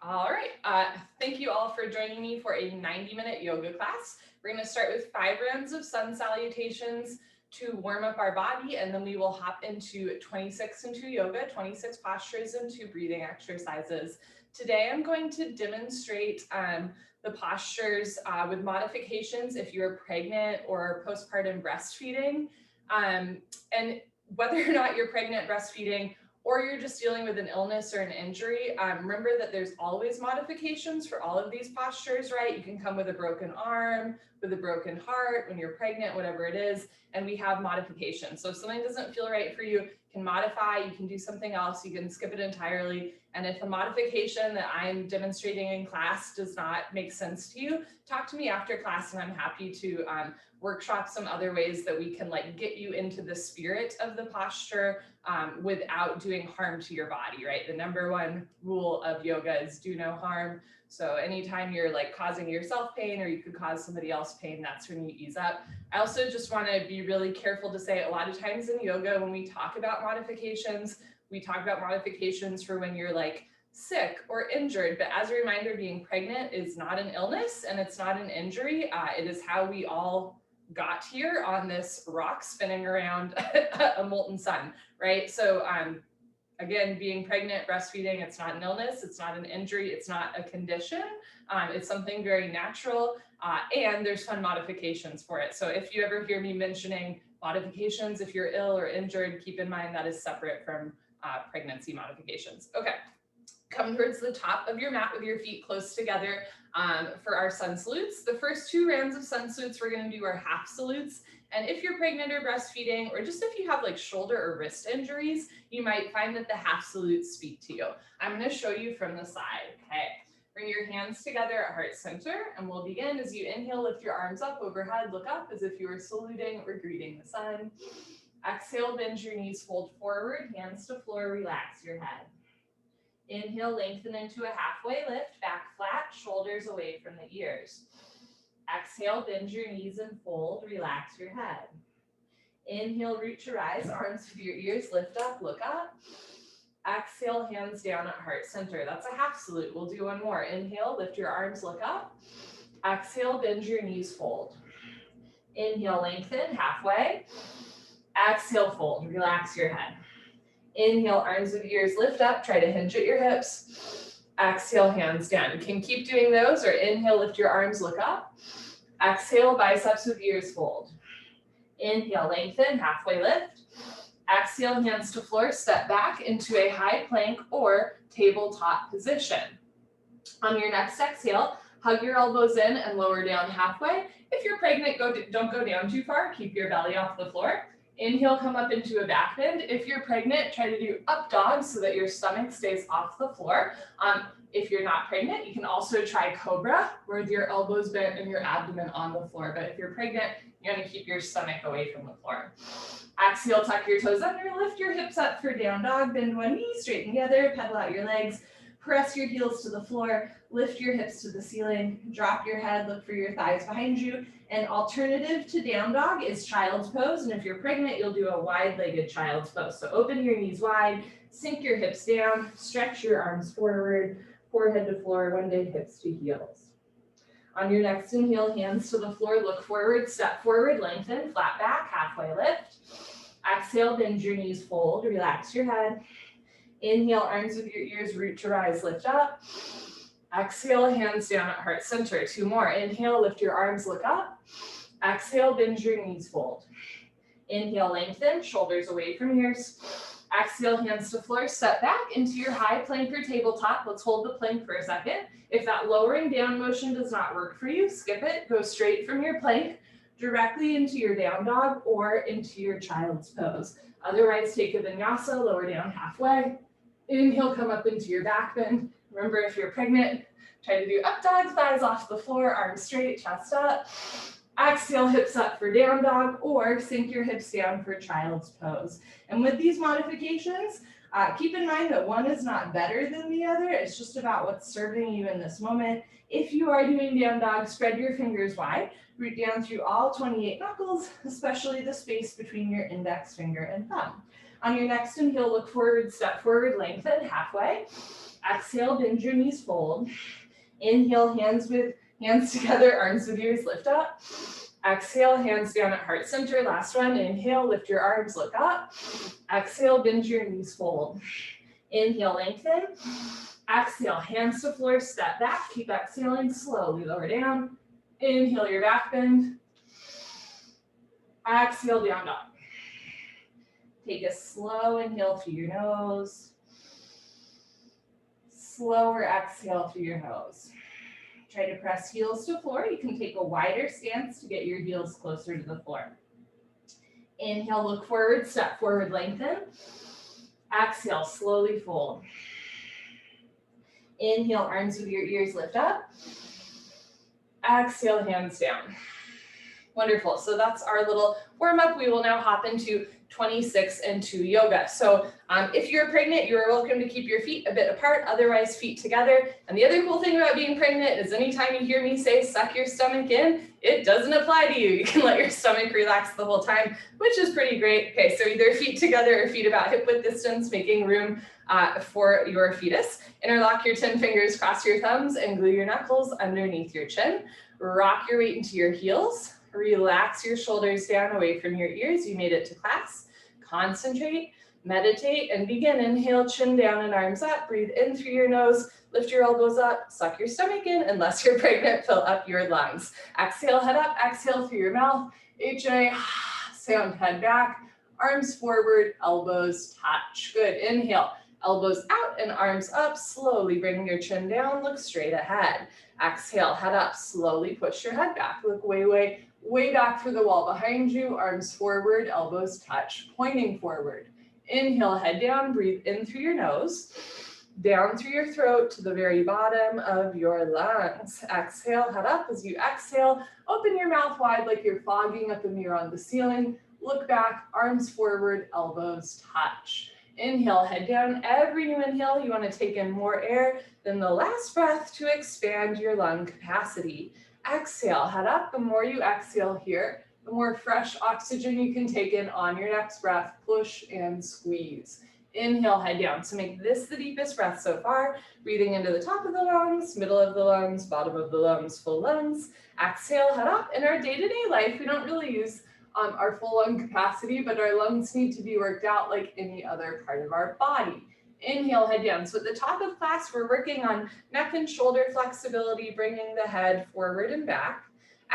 All right, thank you all for joining me for a 90-minute yoga class. We're going to start with 5 rounds of sun salutations to warm up our body, and then we will hop into 26 into yoga, 26 postures and 2 breathing exercises. Today I'm going to demonstrate the postures with modifications if you're pregnant or postpartum breastfeeding. And whether or not you're pregnant, breastfeeding, or you're just dealing with an illness or an injury, remember that there's always modifications for all of these postures, right? You can come with a broken arm, with a broken heart, when you're pregnant, whatever it is, and we have modifications. So if something doesn't feel right for you, you can modify, you can do something else, you can skip it entirely. And if a modification that I'm demonstrating in class does not make sense to you, talk to me after class and I'm happy to workshop some other ways that we can like get you into the spirit of the posture without doing harm to your body, right? The number one rule of yoga is do no harm. So anytime you're like causing yourself pain or you could cause somebody else pain, that's when you ease up. I also just want to be really careful to say a lot of times in yoga, when we talk about modifications, we talk about modifications for when you're like sick or injured. But as a reminder, being pregnant is not an illness and it's not an injury. It is how we all got here on this rock spinning around a molten sun, right? So again, being pregnant, breastfeeding, it's not an illness, it's not an injury, it's not a condition. It's something very natural, and there's fun modifications for it. So if you ever hear me mentioning modifications, if you're ill or injured, keep in mind that is separate from pregnancy modifications. Okay. Come towards the top of your mat with your feet close together for our sun salutes. The first 2 rounds of sun salutes, we're going to do our half salutes. And if you're pregnant or breastfeeding, or just if you have like shoulder or wrist injuries, you might find that the half salutes speak to you. I'm going to show you from the side. Okay. Bring your hands together at heart center, and we'll begin as you inhale, lift your arms up overhead, look up as if you were saluting or greeting the sun. Exhale, bend your knees, fold forward, hands to floor, relax your head. Inhale, lengthen into a halfway lift, back flat, shoulders away from the ears. Exhale, bend your knees and fold, relax your head. Inhale, root to rise, arms with your ears, lift up, look up. Exhale, hands down at heart center. That's a half salute. We'll do one more. Inhale, lift your arms, look up. Exhale, bend your knees, fold. Inhale, lengthen, halfway. Exhale, fold, relax your head. Inhale, arms with ears, lift up, try to hinge at your hips. Exhale, hands down. You can keep doing those, or inhale, lift your arms, look up. Exhale, biceps with ears, fold. Inhale, lengthen, halfway lift. Exhale, hands to floor, step back into a high plank or tabletop position. On your next exhale, hug your elbows in and lower down halfway. If you're pregnant, don't go down too far. Keep your belly off the floor. Inhale, come up into a back bend. If you're pregnant, try to do up dog so that your stomach stays off the floor. If you're not pregnant, you can also try Cobra, with your elbows bent and your abdomen on the floor. But if you're pregnant, you're going to keep your stomach away from the floor. Exhale, tuck your toes under, lift your hips up for down dog, bend one knee, straighten the other, pedal out your legs, press your heels to the floor, lift your hips to the ceiling, drop your head, look for your thighs behind you. An alternative to down dog is child's pose, and if you're pregnant, you'll do a wide-legged child's pose. So open your knees wide, sink your hips down, stretch your arms forward, forehead to floor, one day hips to heels. On your next inhale, hands to the floor, look forward, step forward, lengthen, flat back, halfway lift. Exhale, bend your knees, fold, relax your head. Inhale, arms with your ears, root to rise, lift up. Exhale, hands down at heart center. 2 more. Inhale, lift your arms, look up. Exhale, bend your knees, fold. Inhale, lengthen, shoulders away from ears. Exhale, hands to floor, step back into your high plank or tabletop. Let's hold the plank for a second. If that lowering down motion does not work for you, skip it. Go straight from your plank directly into your down dog or into your child's pose. Otherwise, take a vinyasa, lower down halfway. Inhale, come up into your back bend. Remember, if you're pregnant, try to do up dog, thighs off the floor, arms straight, chest up. Exhale, hips up for down dog, or sink your hips down for child's pose. And with these modifications, keep in mind that one is not better than the other. It's just about what's serving you in this moment. If you are doing down dog, spread your fingers wide. Root down through all 28 knuckles, especially the space between your index finger and thumb. On your next inhale, look forward, step forward, lengthen halfway. Exhale, bend your knees, fold. Inhale, hands together, arms with ears, lift up. Exhale, hands down at heart center. Last one. Inhale, lift your arms, look up. Exhale, bend your knees, fold. Inhale, lengthen. Exhale, hands to floor, step back. Keep exhaling, slowly lower down. Inhale, your back bend. Exhale, down dog. Take a slow inhale through your nose. Slower exhale through your nose. Try to press heels to floor. You can take a wider stance to get your heels closer to the floor. Inhale, look forward, step forward, lengthen. Exhale, slowly fold. Inhale, arms with your ears, lift up. Exhale, hands down. Wonderful. So that's our little warm up. We will now hop into 26 and 2 yoga. So if you're pregnant, you're welcome to keep your feet a bit apart, otherwise feet together. And the other cool thing about being pregnant is anytime you hear me say suck your stomach in, it doesn't apply to you. You can let your stomach relax the whole time, which is pretty great. Okay, so either feet together or feet about hip width distance, making room for your fetus. Interlock your 10 fingers, cross your thumbs, and glue your knuckles underneath your chin. Rock your weight into your heels. Relax your shoulders down away from your ears. You made it to class. Concentrate, meditate, and begin. Inhale, chin down and arms up. Breathe in through your nose. Lift your elbows up. Suck your stomach in. Unless you're pregnant, fill up your lungs. Exhale, head up. Exhale through your mouth. HA, sound, head back. Arms forward, elbows touch. Good. Inhale, elbows out and arms up. Slowly bring your chin down. Look straight ahead. Exhale, head up. Slowly push your head back. Look way back for the wall behind you. Arms forward, elbows touch, pointing forward. Inhale, head down. Breathe in through your nose. Down through your throat to the very bottom of your lungs. Exhale, head up. As you exhale, open your mouth wide like you're fogging up a mirror on the ceiling. Look back, arms forward, elbows touch. Inhale, head down. Every new inhale, you want to take in more air than the last breath to expand your lung capacity. Exhale, head up. The more you exhale here, the more fresh oxygen you can take in on your next breath. Push and squeeze. Inhale, head down. So make this the deepest breath so far. Breathing into the top of the lungs, middle of the lungs, bottom of the lungs, full lungs. Exhale, head up. In our day-to-day life, we don't really use our full lung capacity, but our lungs need to be worked out like any other part of our body. Inhale, head down. So at the top of class, we're working on neck and shoulder flexibility, bringing the head forward and back.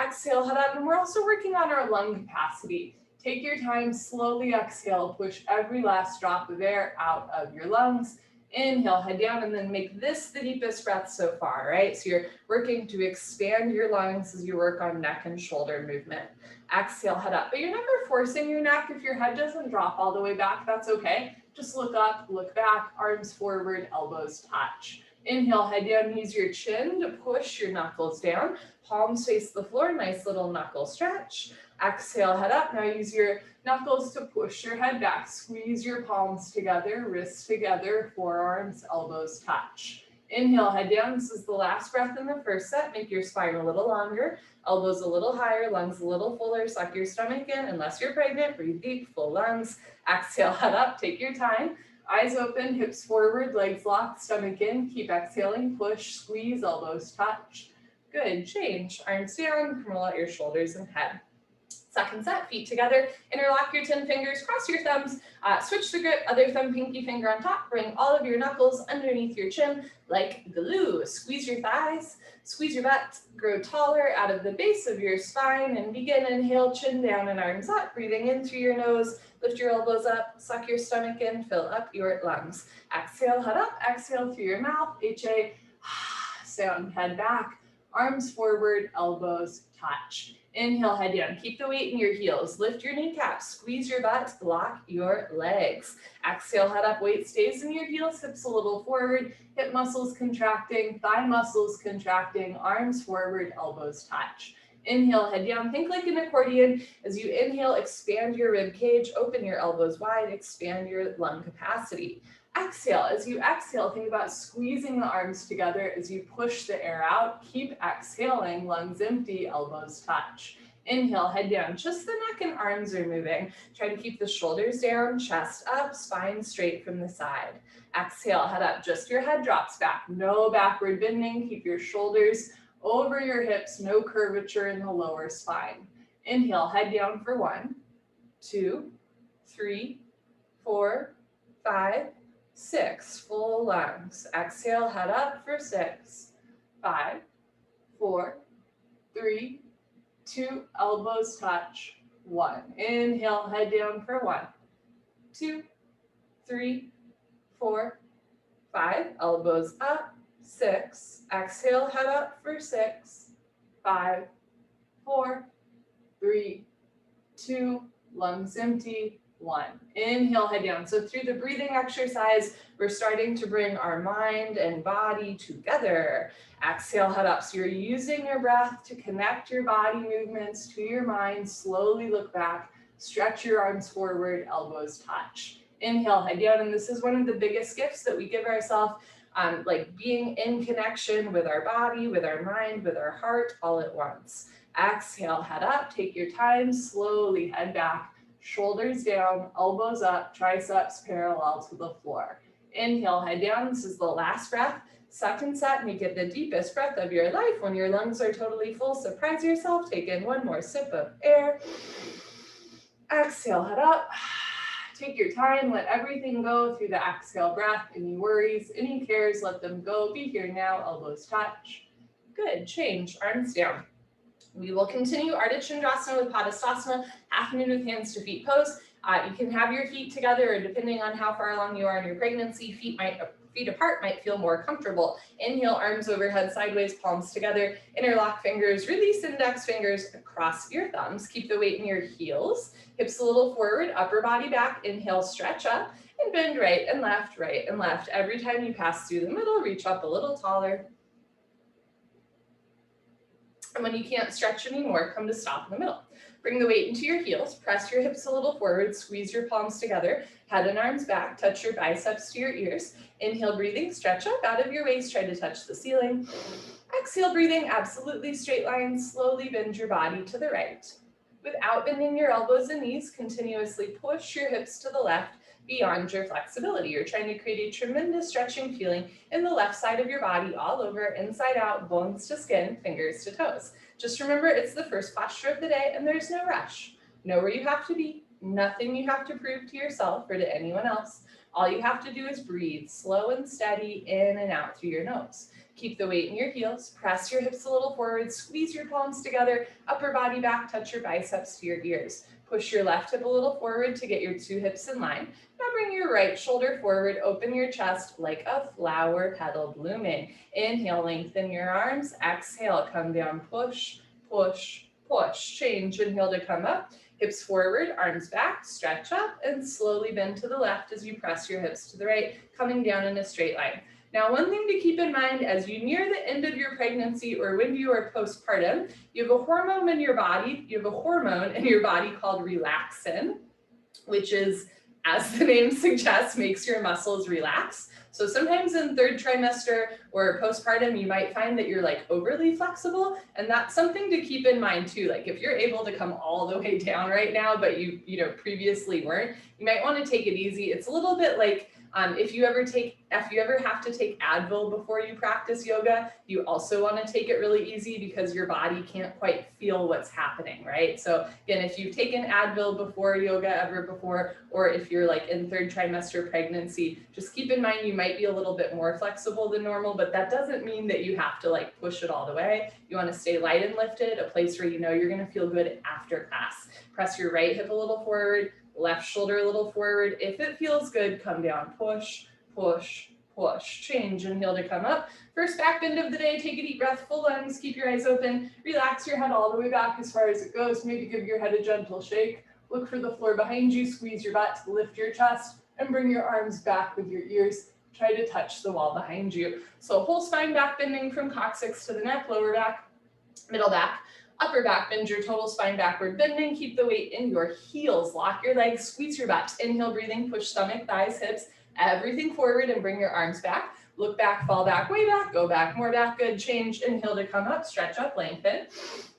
Exhale, head up. And we're also working on our lung capacity. Take your time, slowly exhale, push every last drop of air out of your lungs. Inhale, head down, and then make this the deepest breath so far, right? So you're working to expand your lungs as you work on neck and shoulder movement. Exhale, head up. But you're never forcing your neck. If your head doesn't drop all the way back, that's okay. Just look up, look back, arms forward, elbows touch. Inhale, head down, use your chin to push your knuckles down. Palms face the floor, nice little knuckle stretch. Exhale, head up. Now use your knuckles to push your head back. Squeeze your palms together, wrists together, forearms, elbows touch. Inhale, head down. This is the last breath in the first set. Make your spine a little longer, elbows a little higher, lungs a little fuller. Suck your stomach in. Unless you're pregnant, breathe deep, full lungs. Exhale, head up. Take your time. Eyes open, hips forward, legs locked, stomach in. Keep exhaling. Push, squeeze, elbows touch. Good. Change. Arms down. Roll out your shoulders and head. Second set, feet together, interlock your 10 fingers, cross your thumbs, switch the grip, other thumb, pinky finger on top, bring all of your knuckles underneath your chin like glue. Squeeze your thighs, squeeze your butt, grow taller out of the base of your spine, and begin. Inhale, chin down and arms up, breathing in through your nose, lift your elbows up, suck your stomach in, fill up your lungs. Exhale, head up, exhale through your mouth, HA, sound, head back, arms forward, elbows touch. Inhale, head down. Keep the weight in your heels. Lift your kneecaps. Squeeze your butt. Lock your legs. Exhale, head up. Weight stays in your heels. Hips a little forward. Hip muscles contracting. Thigh muscles contracting. Arms forward. Elbows touch. Inhale, head down. Think like an accordion. As you inhale, expand your rib cage. Open your elbows wide. Expand your lung capacity. Exhale. As you exhale, think about squeezing the arms together as you push the air out. Keep exhaling, lungs empty, elbows touch. Inhale, head down, just the neck and arms are moving. Try to keep the shoulders down, chest up, spine straight from the side. Exhale, head up, just your head drops back. No backward bending, keep your shoulders over your hips, no curvature in the lower spine. Inhale, head down for 1, 2, 3, 4, 5, 6. Full lungs. Exhale, head up for 6, 5, 4, 3, 2, elbows touch, 1. Inhale, head down for 1, 2, 3, 4, 5, elbows up, 6. Exhale, head up for 6, 5, 4, 3, 2, lungs empty, 1. Inhale, head down. So through the breathing exercise, we're starting to bring our mind and body together. Exhale, head up. So you're using your breath to connect your body movements to your mind. Slowly look back, stretch your arms forward, elbows touch. Inhale, head down. And this is one of the biggest gifts that we give ourselves, like being in connection with our body, with our mind, with our heart, all at once. Exhale, head up, take your time, slowly head back, shoulders down, elbows up, triceps parallel to the floor. Inhale, head down. This is the last breath. Second set, make it the deepest breath of your life. When your lungs are totally full, surprise yourself. Take in one more sip of air. Exhale, head up. Take your time, let everything go through the exhale breath. Any worries, any cares, let them go. Be here now, elbows touch. Good, change, arms down. We will continue Ardha Chandrasana with Tadasana, half moon with hands to feet pose. You can have your feet together, or depending on how far along you are in your pregnancy, feet apart might feel more comfortable. Inhale, arms overhead, sideways, palms together, interlock fingers, release index fingers across your thumbs. Keep the weight in your heels, hips a little forward, upper body back. Inhale, stretch up, and bend right and left, right and left. Every time you pass through the middle, reach up a little taller. And when you can't stretch anymore, come to stop in the middle. Bring the weight into your heels, press your hips a little forward, squeeze your palms together, head and arms back, touch your biceps to your ears. Inhale, breathing, stretch up out of your waist, try to touch the ceiling. Exhale, breathing, absolutely straight line, slowly bend your body to the right. Without bending your elbows and knees, continuously push your hips to the left beyond your flexibility. You're trying to create a tremendous stretching feeling in the left side of your body, all over, inside out, bones to skin, fingers to toes. Just remember, it's the first posture of the day and there's no rush. Know where you have to be, nothing you have to prove to yourself or to anyone else. All you have to do is breathe, slow and steady, in and out through your nose. Keep the weight in your heels, press your hips a little forward, squeeze your palms together, upper body back, touch your biceps to your ears. Push your left hip a little forward to get your 2 hips in line. Now bring your right shoulder forward, open your chest like a flower petal blooming. Inhale, lengthen your arms. Exhale, come down, push, push, push. Change, inhale to come up. Hips forward, arms back, stretch up, and slowly bend to the left as you press your hips to the right, coming down in a straight line. Now, one thing to keep in mind as you near the end of your pregnancy or when you are postpartum, you have a hormone in your body, called relaxin, which is, as the name suggests, makes your muscles relax. So sometimes in 3rd trimester or postpartum, you might find that you're like overly flexible, and that's something to keep in mind too. Like if you're able to come all the way down right now, but you previously weren't, you might want to take it easy. It's a little bit like if you ever have to take Advil before you practice yoga, you also want to take it really easy because your body can't quite feel what's happening, right? So again, if you've taken Advil before yoga ever before, or if you're like in 3rd trimester pregnancy, just keep in mind you might be a little bit more flexible than normal, but that doesn't mean that you have to like push it all the way. You want to stay light and lifted, a place where you know you're going to feel good after class. Press your right hip a little forward, left shoulder a little forward. If it feels good, come down, push, push, push. Change, inhale to come up. First back bend of the day, take a deep breath, full lungs, keep your eyes open. Relax your head all the way back as far as it goes. Maybe give your head a gentle shake. Look for the floor behind you, squeeze your butt, lift your chest, and bring your arms back with your ears. Try to touch the wall behind you. So whole spine back bending from coccyx to the neck, lower back, middle back. Upper back, bend your total spine backward bending. Keep the weight in your heels. Lock your legs, squeeze your butt. Inhale, breathing, push stomach, thighs, hips, everything forward and bring your arms back. Look back, fall back, way back, go back, more back, good. Change, inhale to come up, stretch up, lengthen.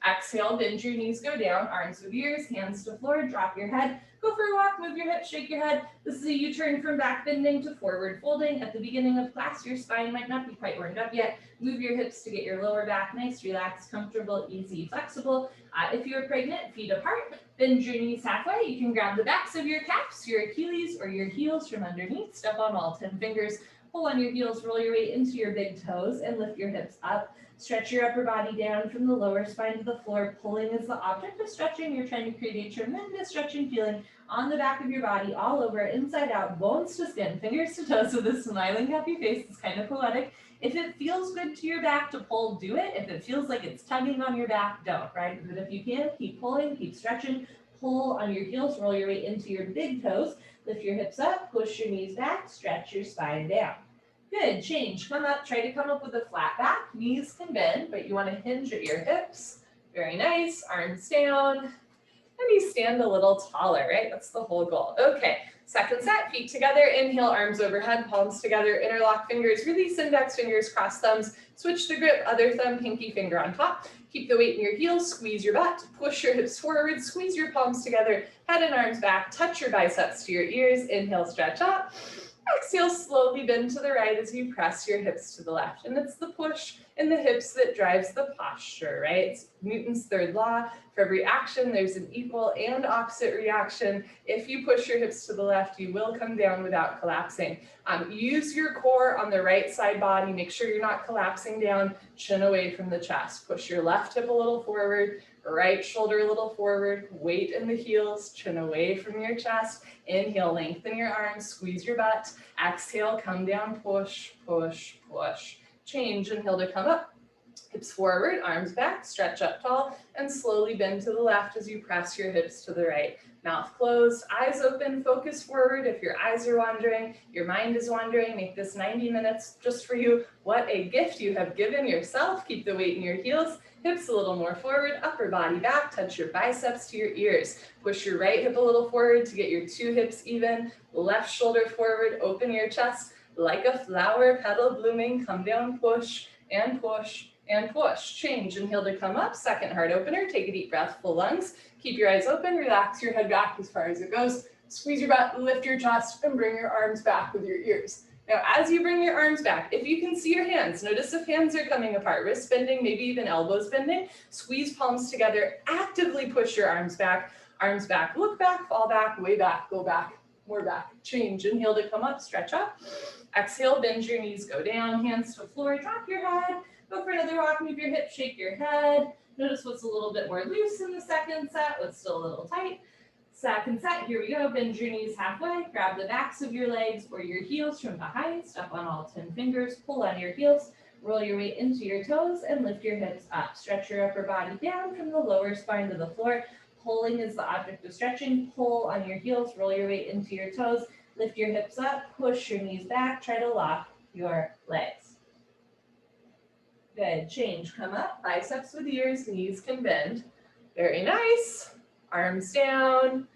Exhale, bend your knees, go down, arms with ears, hands to floor, drop your head. Go for a walk, move your hips, shake your head. This is a U-turn from back bending to forward folding. At the beginning of class, your spine might not be quite warmed up yet. Move your hips to get your lower back nice, relaxed, comfortable, easy, flexible. If you're pregnant, feet apart, bend your knees halfway. You can grab the backs of your calves, your Achilles, or your heels from underneath. Step on all 10 fingers. Pull on your heels, roll your weight into your big toes, and lift your hips up. Stretch your upper body down from the lower spine to the floor. Pulling is the object of stretching. You're trying to create a tremendous stretching feeling on the back of your body, all over, inside out, bones to skin, fingers to toes with a smiling, happy face. It's kind of poetic. If it feels good to your back to pull, do it. If it feels like it's tugging on your back, don't, right? But if you can, keep pulling, keep stretching. Pull on your heels, roll your weight into your big toes. Lift your hips up, push your knees back, stretch your spine down. Good, change, come up, try to come up with a flat back. Knees can bend, but you want to hinge at your hips. Very nice, arms down. And you stand a little taller, right? That's the whole goal. Okay, second set, feet together, inhale, arms overhead, palms together, interlock fingers, release index fingers, cross thumbs, switch the grip, other thumb, pinky finger on top. Keep the weight in your heels, squeeze your butt, push your hips forward, squeeze your palms together, head and arms back, touch your biceps to your ears, inhale, stretch up. Exhale, slowly bend to the right as you press your hips to the left. And it's the push in the hips that drives the posture, right? It's Newton's third law. For every action, there's an equal and opposite reaction. If you push your hips to the left, you will come down without collapsing. Use your core on the right side body. Make sure you're not collapsing down, chin away from the chest. Push your left hip a little forward, right shoulder a little forward, weight in the heels, chin away from your chest. Inhale, lengthen your arms, squeeze your butt. Exhale, come down, push, push, push. Change, inhale to come up. Hips forward, arms back, stretch up tall, and slowly bend to the left as you press your hips to the right. Mouth closed, eyes open, focus forward. If your eyes are wandering, your mind is wandering, make this 90 minutes just for you. What a gift you have given yourself. Keep the weight in your heels, hips a little more forward, upper body back, touch your biceps to your ears. Push your right hip a little forward to get your two hips even. Left shoulder forward, open your chest like a flower petal blooming. Come down, push and push and push. Change, inhale to come up, second heart opener. Take a deep breath, full lungs. Keep your eyes open, relax your head back as far as it goes. Squeeze your butt, lift your chest, and bring your arms back with your ears. Now, as you bring your arms back, if you can see your hands, notice if hands are coming apart, wrists bending, maybe even elbows bending, squeeze palms together, actively push your arms back, look back, fall back, way back, go back, more back. Change, inhale to come up, stretch up. Exhale, bend your knees, go down, hands to floor, drop your head. Go for another walk, move your hips, shake your head. Notice what's a little bit more loose in the second set, what's still a little tight. Second set, here we go, bend your knees halfway, grab the backs of your legs or your heels from behind, step on all 10 fingers, pull on your heels, roll your weight into your toes and lift your hips up. Stretch your upper body down from the lower spine to the floor. Pulling is the object of stretching. Pull on your heels, roll your weight into your toes, lift your hips up, push your knees back, try to lock your legs. Good, change, come up, biceps with ears, knees can bend. Very nice, arms down,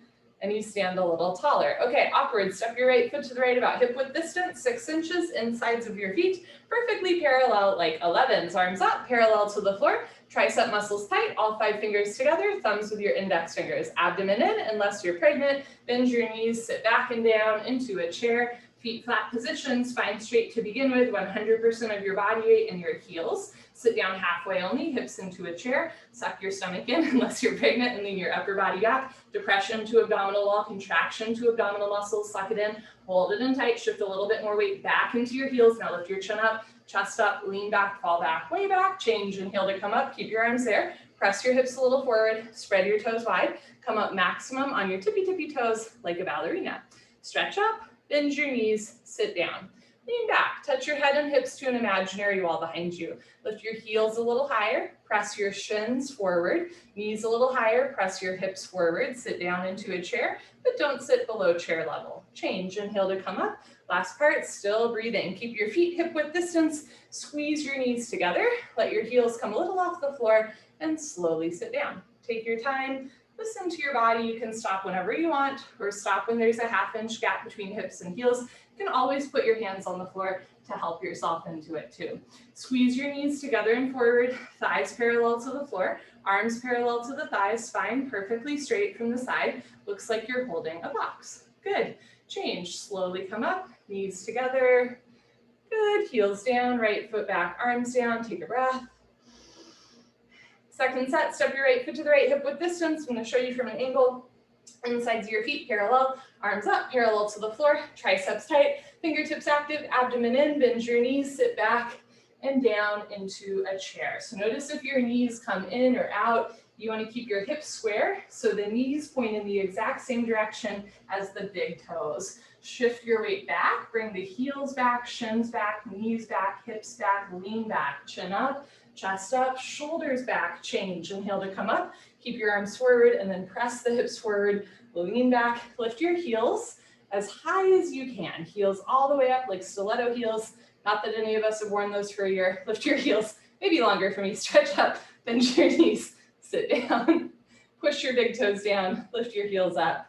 and you stand a little taller. Okay, awkward, step your right foot to the right about hip width distance, 6 inches, insides of your feet, perfectly parallel like 11s, arms up, parallel to the floor, tricep muscles tight, all 5 fingers together, thumbs with your index fingers, abdomen in, unless you're pregnant, bend your knees, sit back and down into a chair, feet flat position, spine straight to begin with, 100% of your body weight in your heels. Sit down halfway only, hips into a chair, suck your stomach in unless you're pregnant, and lean your upper body back. Depression to abdominal wall, contraction to abdominal muscles, suck it in, hold it in tight, shift a little bit more weight back into your heels. Now lift your chin up, chest up, lean back, fall back, way back, change, inhale to come up, keep your arms there, press your hips a little forward, spread your toes wide, come up maximum on your tippy toes like a ballerina. Stretch up, bend your knees, sit down. Lean back, touch your head and hips to an imaginary wall behind you. Lift your heels a little higher, press your shins forward, knees a little higher, press your hips forward, sit down into a chair, but don't sit below chair level. Change, inhale to come up. Last part, still breathing. Keep your feet hip width distance, squeeze your knees together, let your heels come a little off the floor, and slowly sit down. Take your time, listen to your body. You can stop whenever you want, or stop when there's a 1/2 inch gap between hips and heels. You can always put your hands on the floor to help yourself into it too. Squeeze your knees together and forward, thighs parallel to the floor, arms parallel to the thighs, spine perfectly straight from the side. Looks like you're holding a box. Good. Change. Slowly come up, knees together. Good. Heels down, right foot back, arms down. Take a breath. Second set, step your right foot to the right hip width distance. I'm going to show you from an angle. Insides of your feet parallel, arms up, parallel to the floor, triceps tight, fingertips active, abdomen in, bend your knees, sit back and down into a chair. So notice if your knees come in or out, you want to keep your hips square so the knees point in the exact same direction as the big toes. Shift your weight back, bring the heels back, shins back, knees back, hips back, lean back, chin up, chest up, shoulders back, change. Inhale to come up, keep your arms forward and then press the hips forward, lean back, lift your heels as high as you can. Heels all the way up like stiletto heels. Not that any of us have worn those for a year. Lift your heels, maybe longer for me. Stretch up, bend your knees, sit down, push your big toes down, lift your heels up.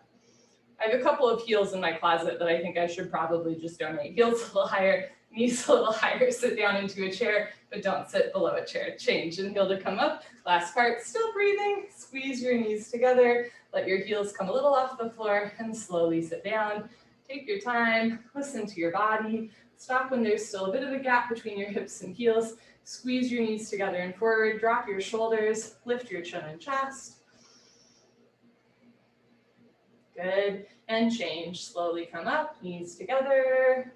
I have a couple of heels in my closet that I think I should probably just donate. Heels a little higher, knees a little higher, sit down into a chair, but don't sit below a chair. Change. Inhale to come up. Last part, still breathing. Squeeze your knees together. Let your heels come a little off the floor and slowly sit down. Take your time. Listen to your body. Stop when there's still a bit of a gap between your hips and heels. Squeeze your knees together and forward. Drop your shoulders. Lift your chin and chest. Good. And change. Slowly come up. Knees together.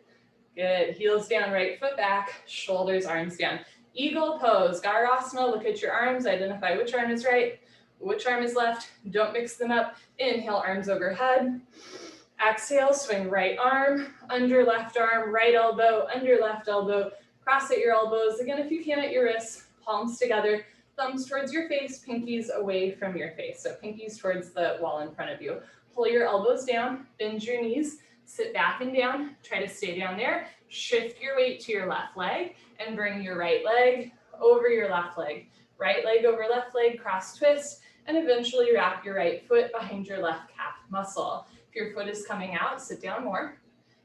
Good. Heels down, right foot back, shoulders, arms down. Eagle pose, Gaurasana. Look at your arms. Identify which arm is right, which arm is left. Don't mix them up. Inhale, arms overhead. Exhale, swing right arm, under left arm, right elbow, under left elbow. Cross at your elbows. Again, if you can at your wrists, palms together, thumbs towards your face, pinkies away from your face. So pinkies towards the wall in front of you. Pull your elbows down, bend your knees. Sit back and down, try to stay down there. Shift your weight to your left leg and bring your right leg over your left leg. Right leg over left leg, cross twist, and eventually wrap your right foot behind your left calf muscle. If your foot is coming out, sit down more.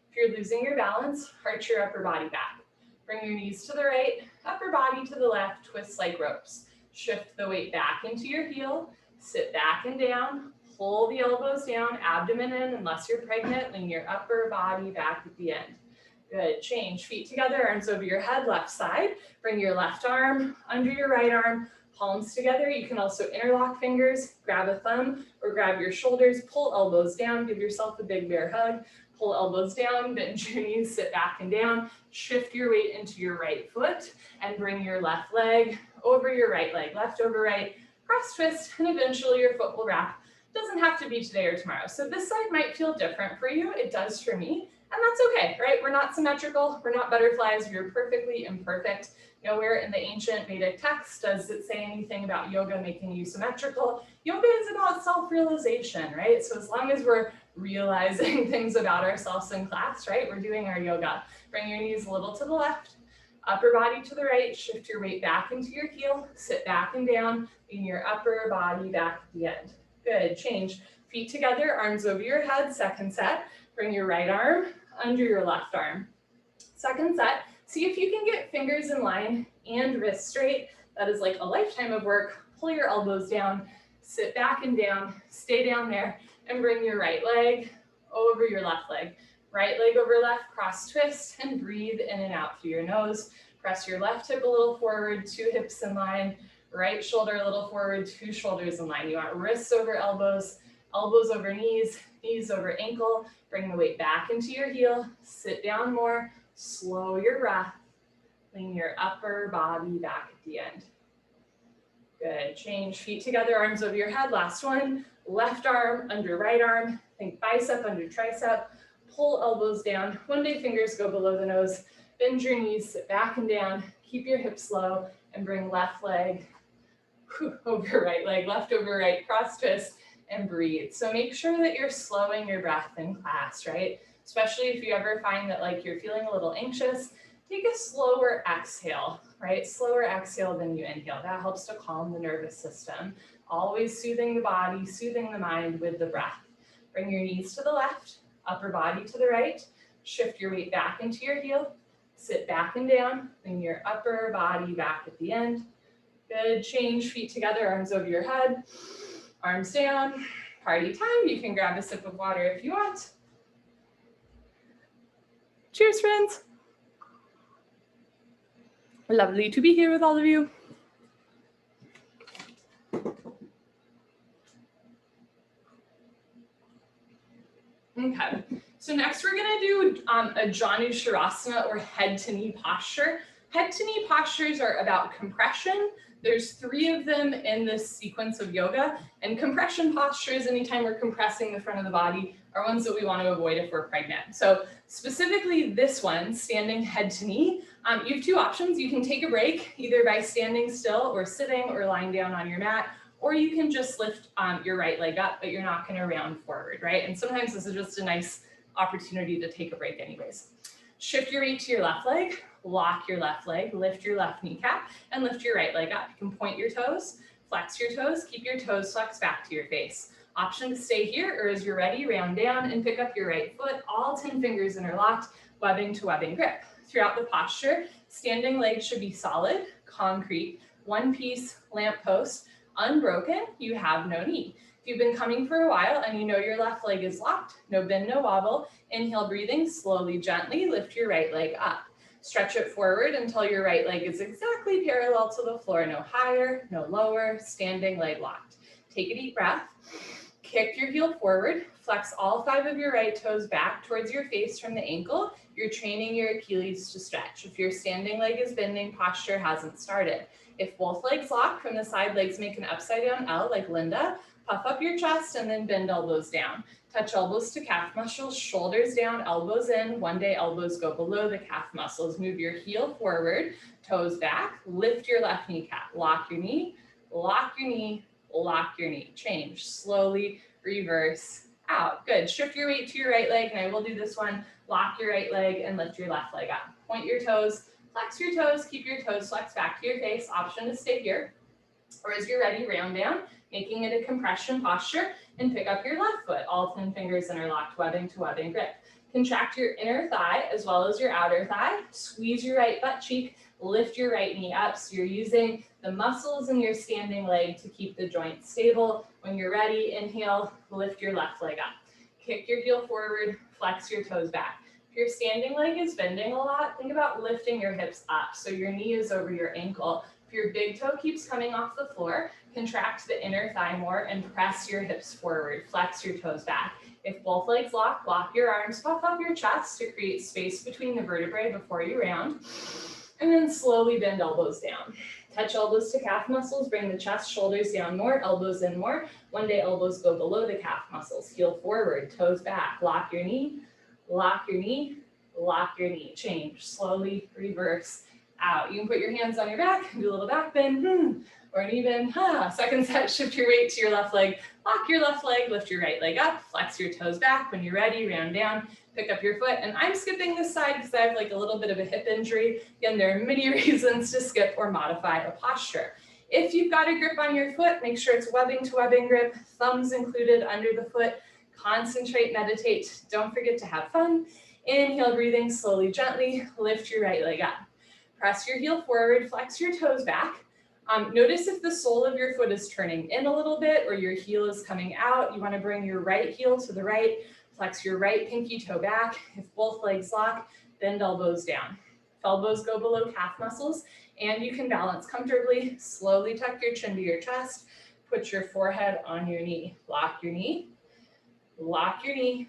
If you're losing your balance, arch your upper body back. Bring your knees to the right, upper body to the left, twist like ropes. Shift the weight back into your heel, sit back and down. Pull the elbows down, abdomen in, unless you're pregnant, lean your upper body back at the end. Good, change, feet together, arms over your head, left side. Bring your left arm under your right arm, palms together. You can also interlock fingers, grab a thumb, or grab your shoulders, pull elbows down, give yourself a big bear hug. Pull elbows down, bend your knees, sit back and down. Shift your weight into your right foot, and bring your left leg over your right leg, left over right, cross twist, and eventually your foot will wrap. Doesn't have to be today or tomorrow. So this side might feel different for you. It does for me, and that's okay, right? We're not symmetrical. We're not butterflies. We're perfectly imperfect. Nowhere in the ancient Vedic text does it say anything about yoga making you symmetrical. Yoga is about self-realization, right? So as long as we're realizing things about ourselves in class, right? We're doing our yoga. Bring your knees a little to the left, upper body to the right. Shift your weight back into your heel. Sit back and down. Lean your upper body back at the end. Good, change. Feet together, arms over your head, second set. Bring your right arm under your left arm. Second set, see if you can get fingers in line and wrists straight. That is like a lifetime of work. Pull your elbows down, sit back and down, stay down there, and bring your right leg over your left leg. Right leg over left, cross twist, and breathe in and out through your nose. Press your left hip a little forward, two hips in line. Right shoulder a little forward, two shoulders in line. You want wrists over elbows, elbows over knees, knees over ankle. Bring the weight back into your heel. Sit down more. Slow your breath. Lean your upper body back at the end. Good. Change. Feet together, arms over your head. Last one. Left arm under right arm. Think bicep under tricep. Pull elbows down. One day fingers go below the nose. Bend your knees, sit back and down. Keep your hips low and bring left leg over right leg, left over right, cross twist, and breathe. So make sure that you're slowing your breath in class, right? Especially if you ever find that like you're feeling a little anxious, take a slower exhale, right? Slower exhale than you inhale. That helps to calm the nervous system. Always soothing the body, soothing the mind with the breath. Bring your knees to the left, upper body to the right. Shift your weight back into your heel. Sit back and down. Bring your upper body back at the end. Good. Change feet together, arms over your head. Arms down. Party time. You can grab a sip of water if you want. Cheers, friends. Lovely to be here with all of you. Okay, so next we're gonna do a Janu Sharasana or head to knee posture. Head to knee postures are about compression. There's 3 of them in this sequence of yoga, and compression postures, anytime we're compressing the front of the body, are ones that we want to avoid if we're pregnant. So specifically this one, standing head to knee, you have 2 options. You can take a break either by standing still or sitting or lying down on your mat, or you can just lift your right leg up, but you're not going to round forward, right? And sometimes this is just a nice opportunity to take a break anyways. Shift your weight to your left leg, lock your left leg, lift your left kneecap, and lift your right leg up. You can point your toes, flex your toes, keep your toes flexed back to your face. Option to stay here, or as you're ready, round down and pick up your right foot, all 10 fingers interlocked, webbing to webbing grip. Throughout the posture, standing legs should be solid, concrete, one piece, lamppost, unbroken, you have no knee. If you've been coming for a while and you know your left leg is locked, no bend, no wobble, inhale, breathing, slowly, gently, lift your right leg up. Stretch it forward until your right leg is exactly parallel to the floor, no higher, no lower, standing leg locked. Take a deep breath, kick your heel forward, flex all 5 of your right toes back towards your face from the ankle. You're training your Achilles to stretch. If your standing leg is bending, posture hasn't started. If both legs lock from the side, legs make an upside down L like Linda, puff up your chest and then bend elbows down. Touch elbows to calf muscles, shoulders down, elbows in. One day elbows go below the calf muscles. Move your heel forward, toes back, lift your left kneecap, lock your knee, lock your knee, lock your knee. Change, slowly, reverse, out. Good, shift your weight to your right leg, and I will do this one. Lock your right leg and lift your left leg up. Point your toes, flex your toes, keep your toes flexed back to your face. Option to stay here, or as you're ready, round down, making it a compression posture, and pick up your left foot, all 10 fingers interlocked, webbing to webbing grip. Contract your inner thigh as well as your outer thigh. Squeeze your right butt cheek, lift your right knee up. So you're using the muscles in your standing leg to keep the joint stable. When you're ready, inhale, lift your left leg up. Kick your heel forward, flex your toes back. If your standing leg is bending a lot, think about lifting your hips up so your knee is over your ankle. If your big toe keeps coming off the floor, contract the inner thigh more and press your hips forward. Flex your toes back. If both legs lock your arms, puff up your chest to create space between the vertebrae before you round. And then slowly bend elbows down. Touch elbows to calf muscles, bring the chest, shoulders down more, elbows in more. One day elbows go below the calf muscles. Heel forward, toes back. Lock your knee, lock your knee, lock your knee. Change, slowly reverse, out. You can put your hands on your back, do a little back bend, or an even, Second set, shift your weight to your left leg, lock your left leg, lift your right leg up, flex your toes back. When you're ready, round down, pick up your foot. And I'm skipping this side because I have like a little bit of a hip injury. Again, there are many reasons to skip or modify a posture. If you've got a grip on your foot, make sure it's webbing to webbing grip, thumbs included under the foot. Concentrate, meditate. Don't forget to have fun. Inhale, breathing slowly, gently, lift your right leg up. Press your heel forward, flex your toes back. Notice if the sole of your foot is turning in a little bit or your heel is coming out. You want to bring your right heel to the right, flex your right pinky toe back. If both legs lock, bend elbows down. If elbows go below calf muscles and you can balance comfortably, slowly tuck your chin to your chest. Put your forehead on your knee. Lock your knee, lock your knee,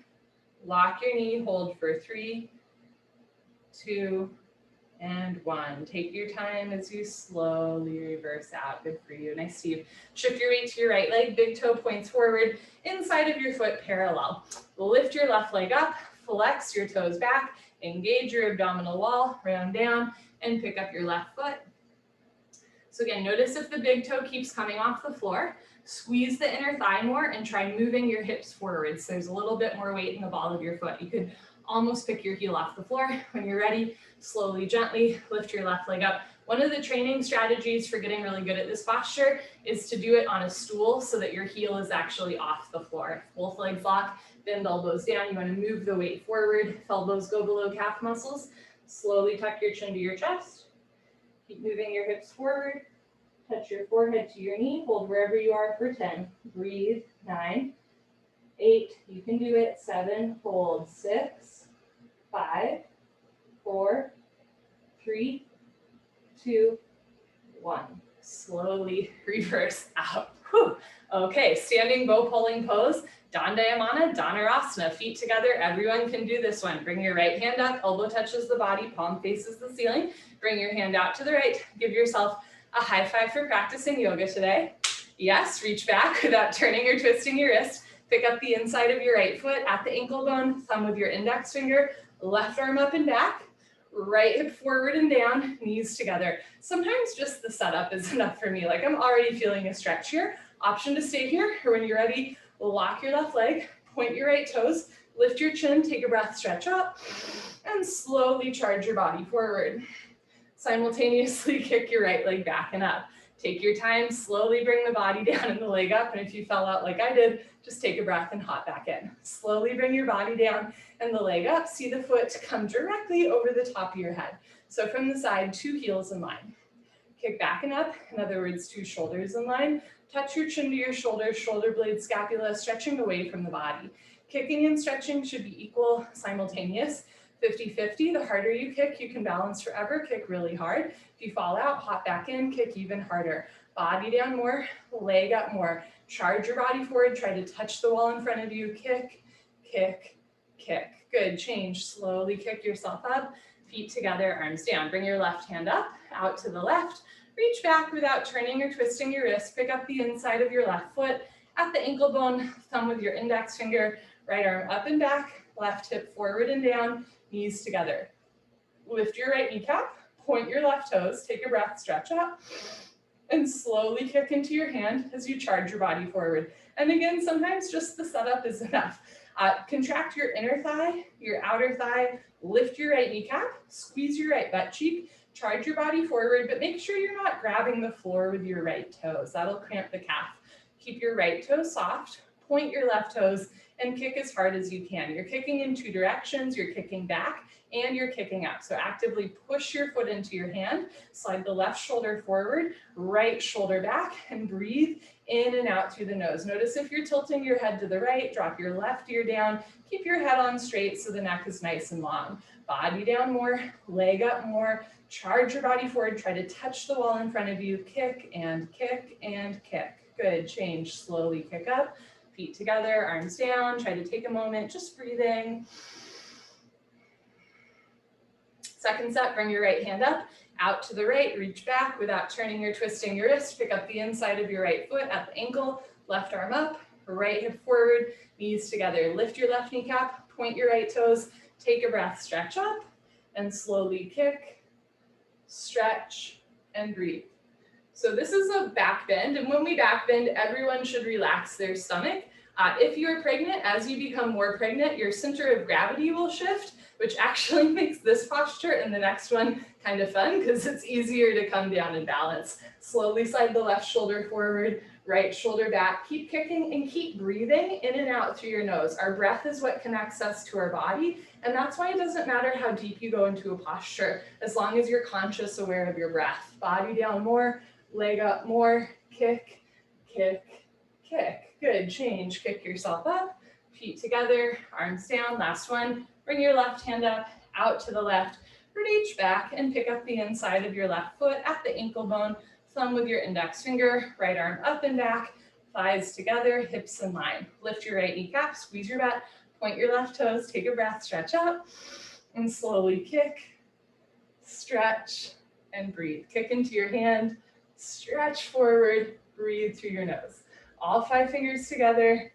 lock your knee. Hold for 3, 2, and 1. Take your time as you slowly reverse out. Good for you. Nice, Steve. Shift your weight to your right leg. Big toe points forward. Inside of your foot parallel. Lift your left leg up. Flex your toes back. Engage your abdominal wall. Round down and pick up your left foot. So again, notice if the big toe keeps coming off the floor. Squeeze the inner thigh more and try moving your hips forward so there's a little bit more weight in the ball of your foot. You could Almost pick your heel off the floor. When you're ready, slowly, gently lift your left leg up. One of the training strategies for getting really good at this posture is to do it on a stool so that your heel is actually off the floor. Both legs lock, bend elbows down. You want to move the weight forward. If elbows go below calf muscles, slowly tuck your chin to your chest. Keep moving your hips forward. Touch your forehead to your knee. Hold wherever you are for 10. Breathe. 9, 8, you can do it. 7, hold. 6, 5, 4, 3, 2, 1. Slowly reverse out. Whew. Okay, standing bow pulling pose. Dandayamana, Dhanurasana. Feet together. Everyone can do this one. Bring your right hand up. Elbow touches the body. Palm faces the ceiling. Bring your hand out to the right. Give yourself a high five for practicing yoga today. Yes, reach back without turning or twisting your wrist. Pick up the inside of your right foot at the ankle bone. Thumb with your index finger. Left arm up and back. Right hip forward and down, knees together. Sometimes just the setup is enough for me. Like I'm already feeling a stretch here. Option to stay here, or when you're ready, lock your left leg, point your right toes, lift your chin, take a breath, stretch up, and slowly charge your body forward. Simultaneously kick your right leg back and up. Take your time, slowly bring the body down and the leg up, and if you fell out like I did, just take a breath and hop back in. Slowly bring your body down and the leg up. See the foot come directly over the top of your head. So from the side, 2 heels in line. Kick back and up, in other words, 2 shoulders in line. Touch your chin to your shoulders, shoulder blade, scapula, stretching away from the body. Kicking and stretching should be equal, simultaneous. 50-50, the harder you kick, you can balance forever, kick really hard. If you fall out, hop back in, kick even harder. Body down more, leg up more. Charge your body forward, try to touch the wall in front of you, kick, kick, kick. Good, change, slowly kick yourself up, feet together, arms down. Bring your left hand up, out to the left. Reach back without turning or twisting your wrist. Pick up the inside of your left foot at the ankle bone, thumb with your index finger, right arm up and back, left hip forward and down, knees together. Lift your right kneecap, point your left toes, take a breath, stretch up, and slowly kick into your hand as you charge your body forward. And again, sometimes just the setup is enough. Contract your inner thigh, your outer thigh, lift your right kneecap, squeeze your right butt cheek, charge your body forward, but make sure you're not grabbing the floor with your right toes. That'll cramp the calf. Keep your right toe soft, point your left toes, and kick as hard as you can. You're kicking in 2 directions, you're kicking back, and you're kicking up. So actively push your foot into your hand, slide the left shoulder forward, right shoulder back, and breathe in and out through the nose. Notice if you're tilting your head to the right, drop your left ear down, keep your head on straight so the neck is nice and long. Body down more, leg up more, charge your body forward, try to touch the wall in front of you, kick and kick and kick. Good, change, slowly kick up, feet together, arms down, try to take a moment, just breathing. Second set, bring your right hand up, out to the right, reach back without turning or twisting your wrist, pick up the inside of your right foot at the ankle, left arm up, right hip forward, knees together. Lift your left kneecap, point your right toes, take a breath, stretch up, and slowly kick, stretch, and breathe. So this is a back bend, and when we back bend, everyone should relax their stomach. If you're pregnant, as you become more pregnant, your center of gravity will shift, which actually makes this posture and the next one kind of fun because it's easier to come down and balance. Slowly slide the left shoulder forward, right shoulder back. Keep kicking and keep breathing in and out through your nose. Our breath is what connects us to our body, and that's why it doesn't matter how deep you go into a posture, as long as you're conscious, aware of your breath. Body down more, leg up more, kick, kick, kick. Good, change, kick yourself up, feet together, arms down. Last one, bring your left hand up, out to the left, reach back and pick up the inside of your left foot at the ankle bone, thumb with your index finger, right arm up and back, thighs together, hips in line. Lift your right kneecap, squeeze your butt, point your left toes, take a breath, stretch up, and slowly kick, stretch, and breathe. Kick into your hand, stretch forward, breathe through your nose. All 5 fingers together,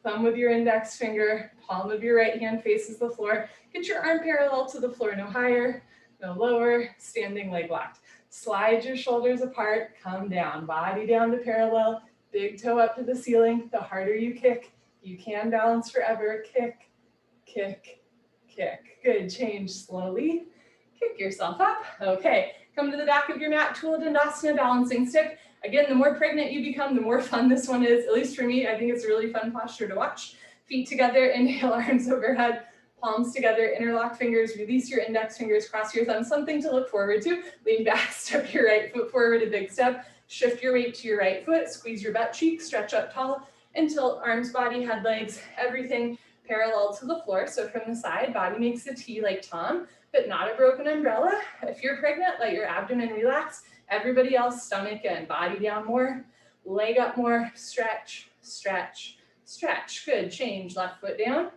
thumb with your index finger, palm of your right hand faces the floor. Get your arm parallel to the floor, no higher, no lower, standing leg locked. Slide your shoulders apart, come down, body down to parallel, big toe up to the ceiling. The harder you kick, you can balance forever. Kick, kick, kick. Good, change slowly. Kick yourself up. Okay, come to the back of your mat, Tula Dandasana, balancing stick. Again, the more pregnant you become, the more fun this one is. At least for me, I think it's a really fun posture to watch. Feet together, inhale, arms overhead, palms together, interlock fingers, release your index fingers, cross your thumbs, something to look forward to. Lean back, step your right foot forward, a big step. Shift your weight to your right foot, squeeze your butt cheek, stretch up tall, and tilt arms, body, head, legs, everything parallel to the floor. So from the side, body makes a T like Tom, but not a broken umbrella. If you're pregnant, let your abdomen relax. Everybody else, stomach and body down more, leg up more, stretch, stretch, stretch. Good, change, left foot down,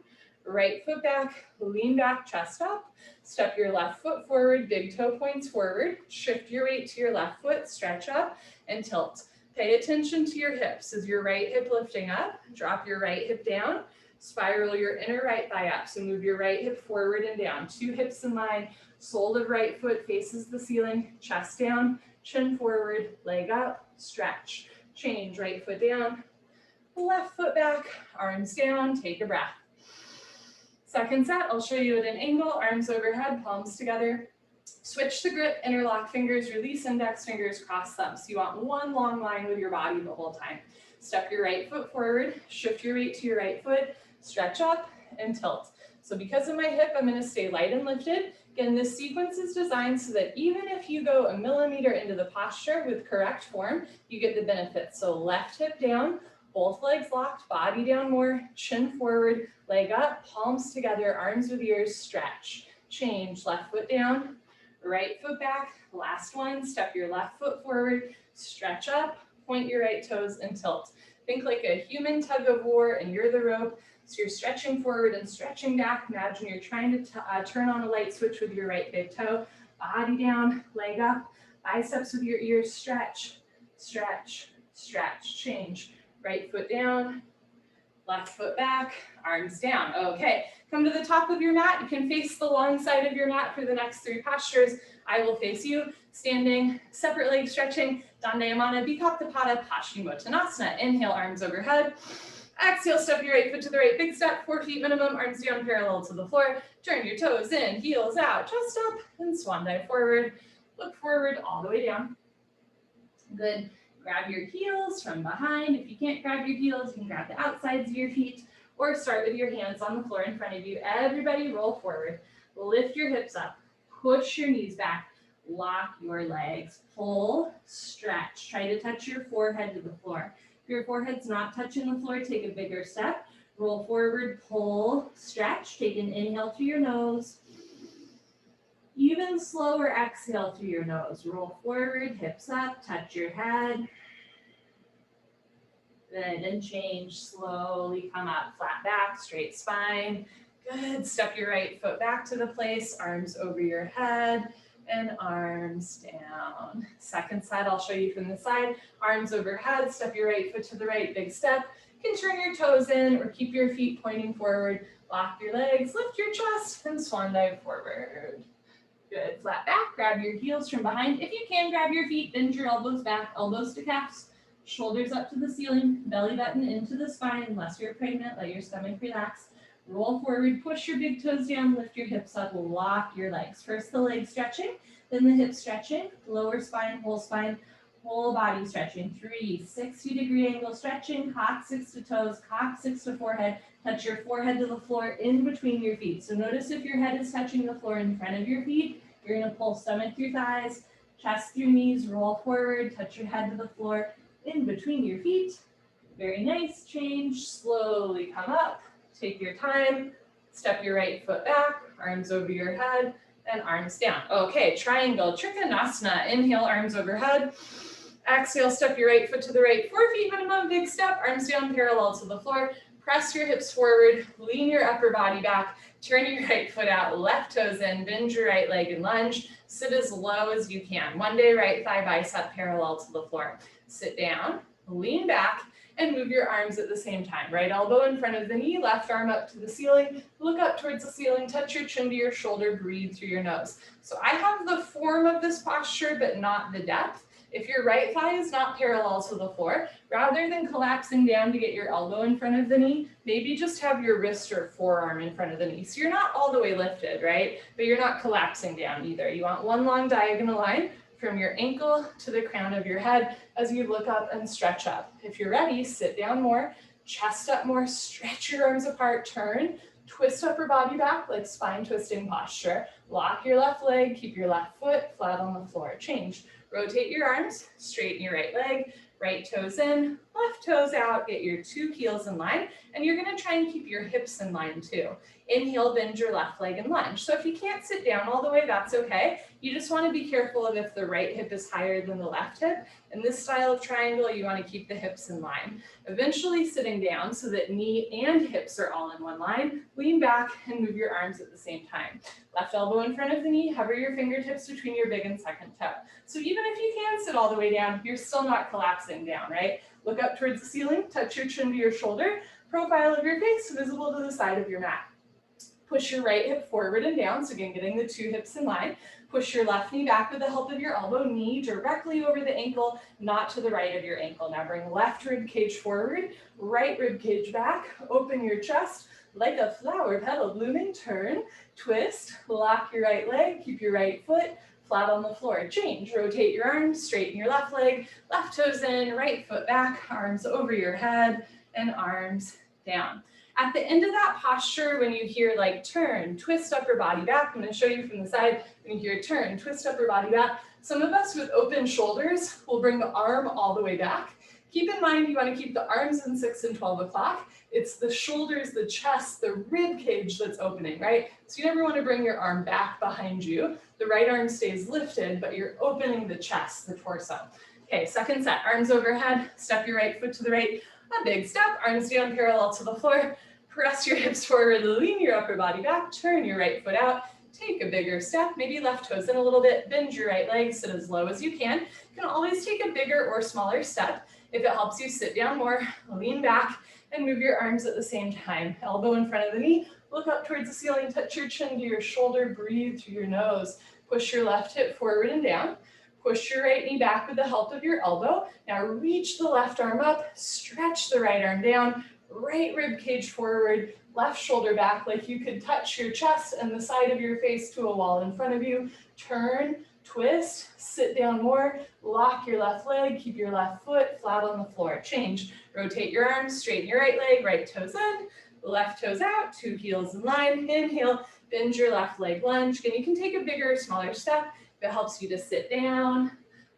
right foot back, lean back, chest up. Step your left foot forward, big toe points forward. Shift your weight to your left foot, stretch up and tilt. Pay attention to your hips. Is your right hip lifting up? Drop your right hip down. Spiral your inner right thigh up. So move your right hip forward and down. Two hips in line. Sole of right foot faces the ceiling. Chest down, chin forward, leg up, stretch. Change, right foot down, left foot back, arms down, take a breath. Second set, I'll show you at an angle, arms overhead, palms together. Switch the grip, interlock fingers, release index fingers, cross thumbs. So you want one long line with your body the whole time. Step your right foot forward, shift your weight to your right foot, stretch up and tilt. So because of my hip, I'm going to stay light and lifted. Again, this sequence is designed so that even if you go a millimeter into the posture with correct form, you get the benefits. So left hip down, both legs locked, body down more, chin forward, leg up, palms together, arms with ears, stretch. Change, left foot down, right foot back. Last one, step your left foot forward, stretch up, point your right toes and tilt. Think like a human tug of war and you're the rope. So you're stretching forward and stretching back. Imagine you're trying to turn on a light switch with your right big toe. Body down, leg up, biceps with your ears, stretch, stretch, stretch. Change, right foot down, left foot back, arms down. Okay, come to the top of your mat. You can face the long side of your mat for the next three postures. I will face you, standing, separate leg stretching, Dandayamana, Bikram Pashimotonasana. Inhale, arms overhead. Exhale, step your right foot to the right, big step, 4 feet minimum, arms down parallel to the floor. Turn your toes in, heels out, chest up, and swan dive forward. Look forward all the way down. Good. Grab your heels from behind. If you can't grab your heels, you can grab the outsides of your feet or start with your hands on the floor in front of you. Everybody roll forward. Lift your hips up. Push your knees back. Lock your legs. Pull, stretch. Try to touch your forehead to the floor. If your forehead's not touching the floor, take a bigger step. Roll forward, pull, stretch. Take an inhale through your nose. Even slower exhale through your nose. Roll forward, hips up, touch your head. Good, and change. Slowly come up, flat back, straight spine. Good, step your right foot back to the place, arms over your head and arms down. Second side, I'll show you from the side. Arms overhead, step your right foot to the right, big step. You can turn your toes in or keep your feet pointing forward. Lock your legs, lift your chest, and swan dive forward. Good, flat back, grab your heels from behind. If you can, grab your feet, bend your elbows back, elbows to calves, shoulders up to the ceiling, belly button into the spine. Unless you're pregnant, let your stomach relax. Roll forward, push your big toes down, lift your hips up, lock your legs. First the leg stretching, then the hip stretching, lower spine, whole body stretching. 3 60-degree angle stretching, coccyx to toes, coccyx to forehead. Touch your forehead to the floor in between your feet. So notice if your head is touching the floor in front of your feet, you're going to pull stomach through thighs, chest through knees, roll forward, touch your head to the floor in between your feet. Very nice. Change, slowly come up. Take your time, step your right foot back, arms over your head, and arms down. Okay, triangle, Trikanasana. Inhale, arms overhead. Exhale, step your right foot to the right, 4 feet minimum, big step, arms down parallel to the floor. Press your hips forward, lean your upper body back, turn your right foot out, left toes in, bend your right leg and lunge. Sit as low as you can. One day, right thigh bicep parallel to the floor. Sit down, lean back, and move your arms at the same time. Right elbow in front of the knee, left arm up to the ceiling. Look up towards the ceiling, touch your chin to your shoulder, breathe through your nose. So I have the form of this posture, but not the depth. If your right thigh is not parallel to the floor, rather than collapsing down to get your elbow in front of the knee, maybe just have your wrist or forearm in front of the knee. So you're not all the way lifted, right? But you're not collapsing down either. You want one long diagonal line from your ankle to the crown of your head as you look up and stretch up. If you're ready, sit down more, chest up more, stretch your arms apart, turn, twist upper body back like spine twisting posture. Lock your left leg, keep your left foot flat on the floor. Change. Rotate your arms, straighten your right leg, right toes in, left toes out, get your two heels in line, and you're gonna try and keep your hips in line too. Inhale, bend your left leg and lunge. So if you can't sit down all the way, that's okay. You just wanna be careful of if the right hip is higher than the left hip. In this style of triangle, you wanna keep the hips in line. Eventually sitting down so that knee and hips are all in one line, lean back and move your arms at the same time. Left elbow in front of the knee, hover your fingertips between your big and second toe. So even if you can sit all the way down, you're still not collapsing down, right? Look up towards the ceiling, touch your chin to your shoulder, profile of your face visible to the side of your mat. Push your right hip forward and down, so again, getting the two hips in line. Push your left knee back with the help of your elbow, knee directly over the ankle, not to the right of your ankle. Now bring left rib cage forward, right rib cage back, open your chest like a flower petal blooming, turn, twist, lock your right leg, keep your right foot flat on the floor. Change, rotate your arms, straighten your left leg, left toes in, right foot back, arms over your head, and arms down. At the end of that posture, when you hear like turn, twist upper body back, I'm going to show you from the side, when you hear turn, twist upper body back, some of us with open shoulders will bring the arm all the way back. Keep in mind, you want to keep the arms in 6 and 12 o'clock. It's the shoulders, the chest, the rib cage that's opening, right? So you never want to bring your arm back behind you. The right arm stays lifted, but you're opening the chest, the torso. Okay, second set, arms overhead, step your right foot to the right, a big step, arms down parallel to the floor, press your hips forward, lean your upper body back, turn your right foot out, take a bigger step, maybe left toes in a little bit, bend your right leg, sit as low as you can. You can always take a bigger or smaller step. If it helps you sit down more, lean back and move your arms at the same time. Elbow in front of the knee, look up towards the ceiling, touch your chin to your shoulder, breathe through your nose. Push your left hip forward and down. Push your right knee back with the help of your elbow. Now reach the left arm up, stretch the right arm down, right rib cage forward, left shoulder back like you could touch your chest and the side of your face to a wall in front of you. Turn, twist, sit down more, lock your left leg, keep your left foot flat on the floor. Change, rotate your arms, straighten your right leg, right toes in, left toes out, two heels in line. Inhale, bend your left leg, lunge. Again, you can take a bigger or smaller step if it helps you to sit down.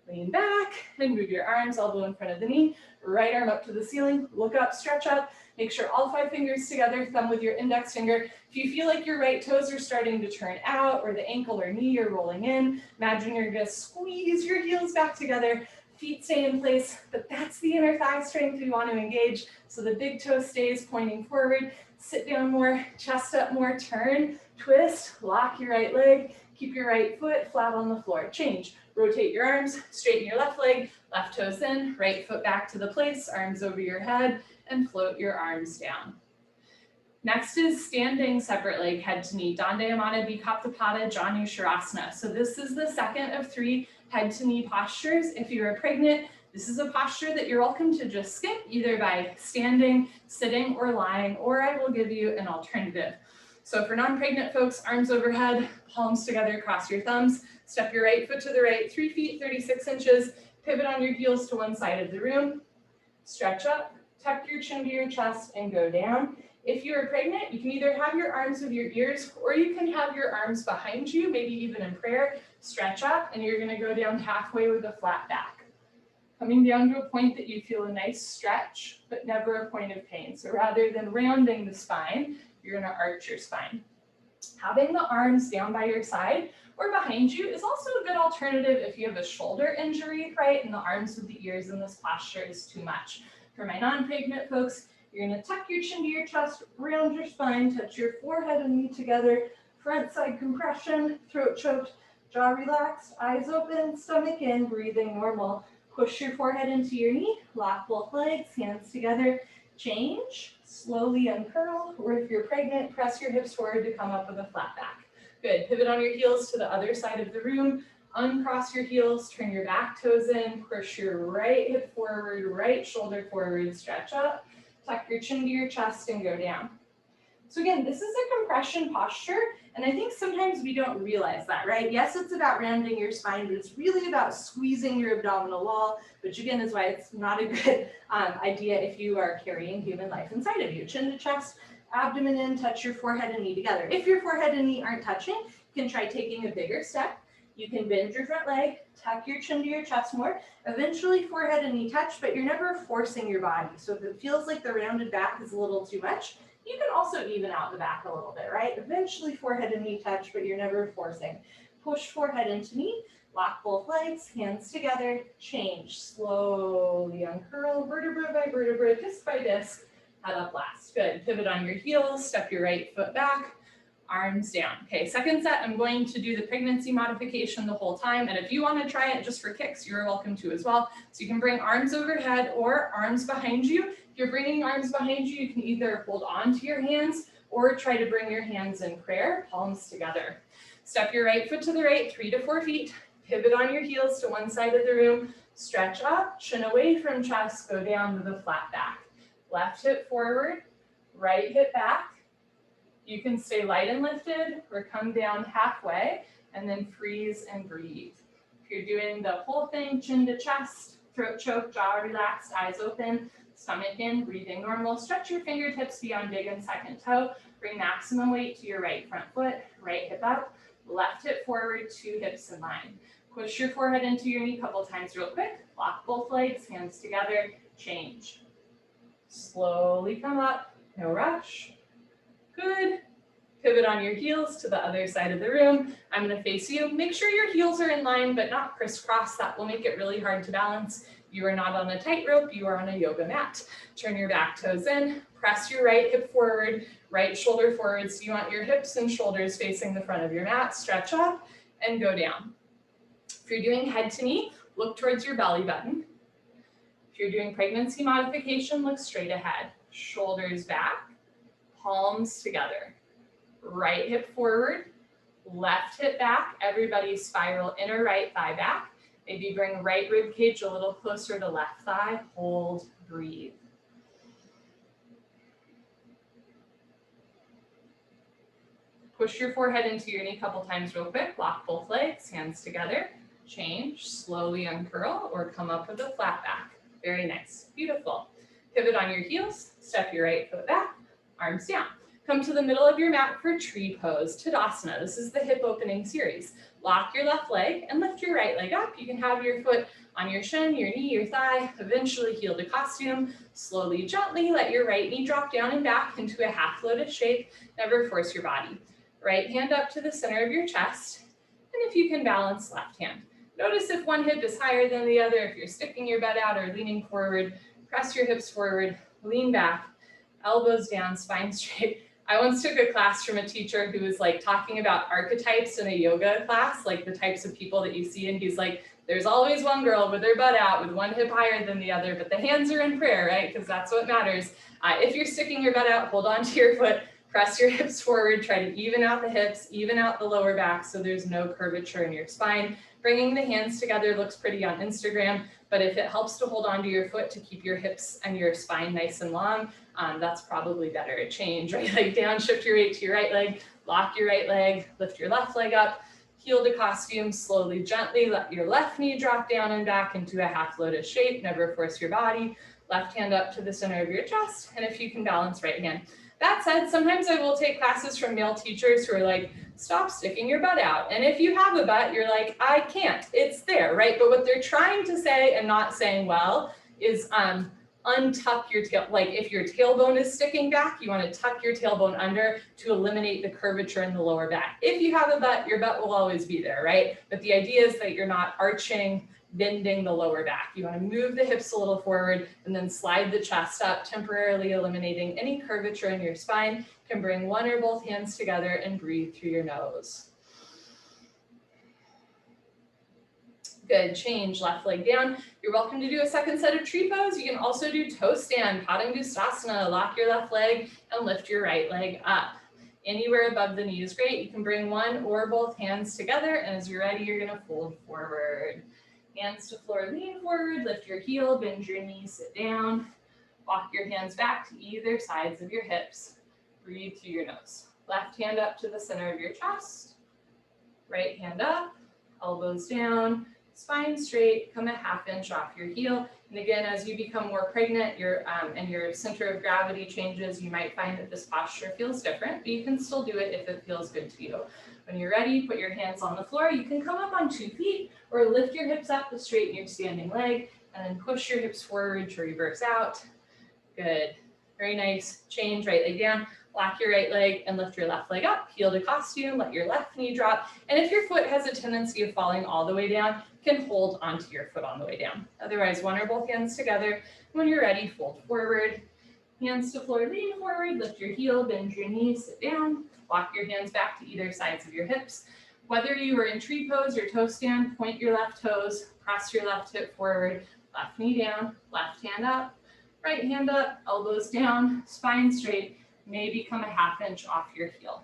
Lean back and move your arms, elbow in front of the knee, right arm up to the ceiling, look up, stretch up, make sure all 5 fingers together, thumb with your index finger. If you feel like your right toes are starting to turn out or the ankle or knee are rolling in, imagine you're gonna squeeze your heels back together, feet stay in place, but that's the inner thigh strength we want to engage. So the big toe stays pointing forward, sit down more, chest up more, turn, twist, lock your right leg, keep your right foot flat on the floor. Change. Rotate your arms, straighten your left leg, left toes in, right foot back to the place, arms over your head, and float your arms down. Next is standing separate leg, head to knee, Dandayamana Bikaptapada Janu Sharasana. So this is the second of 3 head to knee postures. If you are pregnant, this is a posture that you're welcome to just skip, either by standing, sitting, or lying, or I will give you an alternative. So for non-pregnant folks, arms overhead, palms together, cross your thumbs, step your right foot to the right, 3 feet, 36 inches, pivot on your heels to one side of the room, stretch up, tuck your chin to your chest, and go down. If you are pregnant, you can either have your arms with your ears, or you can have your arms behind you, maybe even in prayer, stretch up, and you're gonna go down halfway with a flat back. Coming down to a point that you feel a nice stretch, but never a point of pain. So rather than rounding the spine, you're gonna arch your spine. Having the arms down by your side or behind you is also a good alternative if you have a shoulder injury, right? And the arms with the ears in this posture is too much. For my non-pregnant folks, you're gonna tuck your chin to your chest, round your spine, touch your forehead and knee together, front side compression, throat choked, jaw relaxed, eyes open, stomach in, breathing normal. Push your forehead into your knee, lock both legs, hands together, change, slowly uncurl, or if you're pregnant, press your hips forward to come up with a flat back. Good, pivot on your heels to the other side of the room, Uncross your heels, turn your back toes in, push your right hip forward, right shoulder forward, stretch up, tuck your chin to your chest and go down. So again, this is a compression posture, and I think sometimes we don't realize that, right? Yes, it's about rounding your spine, but it's really about squeezing your abdominal wall, which again is why it's not a good idea if you are carrying human life inside of you. Chin to chest, abdomen in, touch your forehead and knee together. If your forehead and knee aren't touching, you can try taking a bigger step. You can bend your front leg, tuck your chin to your chest more. Eventually forehead and knee touch, but you're never forcing your body. So if it feels like the rounded back is a little too much, you can also even out the back a little bit, right? Eventually forehead and knee touch, but you're never forcing. Push forehead into knee, lock both legs, hands together, change. Slowly uncurl, vertebra by vertebra, disc by disc, head up last. Good, pivot on your heels, step your right foot back, arms down. Okay, second set, I'm going to do the pregnancy modification the whole time, and if you want to try it just for kicks, you're welcome to as well. So you can bring arms overhead or arms behind you. If you're bringing arms behind you, you can either hold on to your hands or try to bring your hands in prayer, palms together. Step your right foot to the right, 3 to 4 feet. Pivot on your heels to one side of the room. Stretch up, chin away from chest, go down with a flat back. Left hip forward, right hip back. You can stay light and lifted or come down halfway and then freeze and breathe. If you're doing the whole thing, chin to chest, throat choke, jaw relaxed, eyes open, stomach in, breathing normal. Stretch your fingertips beyond big and second toe. Bring maximum weight to your right front foot, right hip up, left hip forward, 2 hips in line. Push your forehead into your knee a couple times real quick. Lock both legs, hands together, change. Slowly come up, no rush. Good. Pivot on your heels to the other side of the room. I'm going to face you. Make sure your heels are in line, but not crisscross. That will make it really hard to balance. You are not on a tightrope, you are on a yoga mat. Turn your back toes in, press your right hip forward, right shoulder forward. So you want your hips and shoulders facing the front of your mat. Stretch up and go down. If you're doing head to knee, look towards your belly button. If you're doing pregnancy modification, look straight ahead. Shoulders back, palms together. Right hip forward, left hip back. Everybody spiral inner right thigh back. Maybe bring right rib cage a little closer to left thigh. Hold, breathe. Push your forehead into your knee a couple times real quick. Lock both legs, hands together. Change, slowly uncurl or come up with a flat back. Very nice, beautiful. Pivot on your heels, step your right foot back, arms down. Come to the middle of your mat for tree pose, Tadasana. This is the hip opening series. Lock your left leg and lift your right leg up. You can have your foot on your shin, your knee, your thigh, eventually heel to costume. Slowly, gently let your right knee drop down and back into a half lotus shape. Never force your body. Right hand up to the center of your chest. And if you can balance, left hand. Notice if one hip is higher than the other, if you're sticking your butt out or leaning forward, press your hips forward, lean back, elbows down, spine straight. I once took a class from a teacher who was like talking about archetypes in a yoga class, like the types of people that you see, and he's like, there's always one girl with their butt out with one hip higher than the other, but the hands are in prayer, right? Because that's what matters. If you're sticking your butt out, hold on to your foot, press your hips forward, try to even out the hips, even out the lower back so there's no curvature in your spine. Bringing the hands together looks pretty on Instagram, but if it helps to hold onto your foot to keep your hips and your spine nice and long, that's probably better. Change, right leg down, shift your weight to your right leg, lock your right leg, lift your left leg up, heel to costume, slowly, gently let your left knee drop down and back into a half lotus shape. Never force your body. Left hand up to the center of your chest, and if you can balance, right hand. That said, sometimes I will take classes from male teachers who are like, stop sticking your butt out. And if you have a butt, you're like, I can't, it's there, right? But what they're trying to say and not saying well is untuck your tail. Like if your tailbone is sticking back, you want to tuck your tailbone under to eliminate the curvature in the lower back. If you have a butt, your butt will always be there, right? But the idea is that you're not arching, bending the lower back. You want to move the hips a little forward and then slide the chest up, temporarily eliminating any curvature in your spine. You can bring one or both hands together and breathe through your nose. Good, change, left leg down. You're welcome to do a second set of tree pose. You can also do toe stand, Padangustasana. Lock your left leg and lift your right leg up. Anywhere above the knee is great. You can bring one or both hands together, and as you're ready, you're gonna fold forward. Hands to floor, lean forward, lift your heel, bend your knees, sit down. Walk your hands back to either sides of your hips. Breathe through your nose. Left hand up to the center of your chest. Right hand up, elbows down, spine straight, come a ½ inch off your heel. And again, as you become more pregnant, and your center of gravity changes, you might find that this posture feels different, but you can still do it if it feels good to you. When you're ready, put your hands on the floor. You can come up on 2 feet or lift your hips up to straighten your standing leg and then push your hips forward to reverse out. Good. Very nice. Change, right leg down. Lock your right leg and lift your left leg up. Heel to costume, let your left knee drop. And if your foot has a tendency of falling all the way down, you can hold onto your foot on the way down. Otherwise, one or both hands together. When you're ready, fold forward. Hands to floor, lean forward, lift your heel, bend your knees, sit down. Walk your hands back to either sides of your hips. Whether you are in tree pose or toe stand, point your left toes, press your left hip forward, left knee down, left hand up, right hand up, elbows down, spine straight. Maybe come a ½ inch off your heel.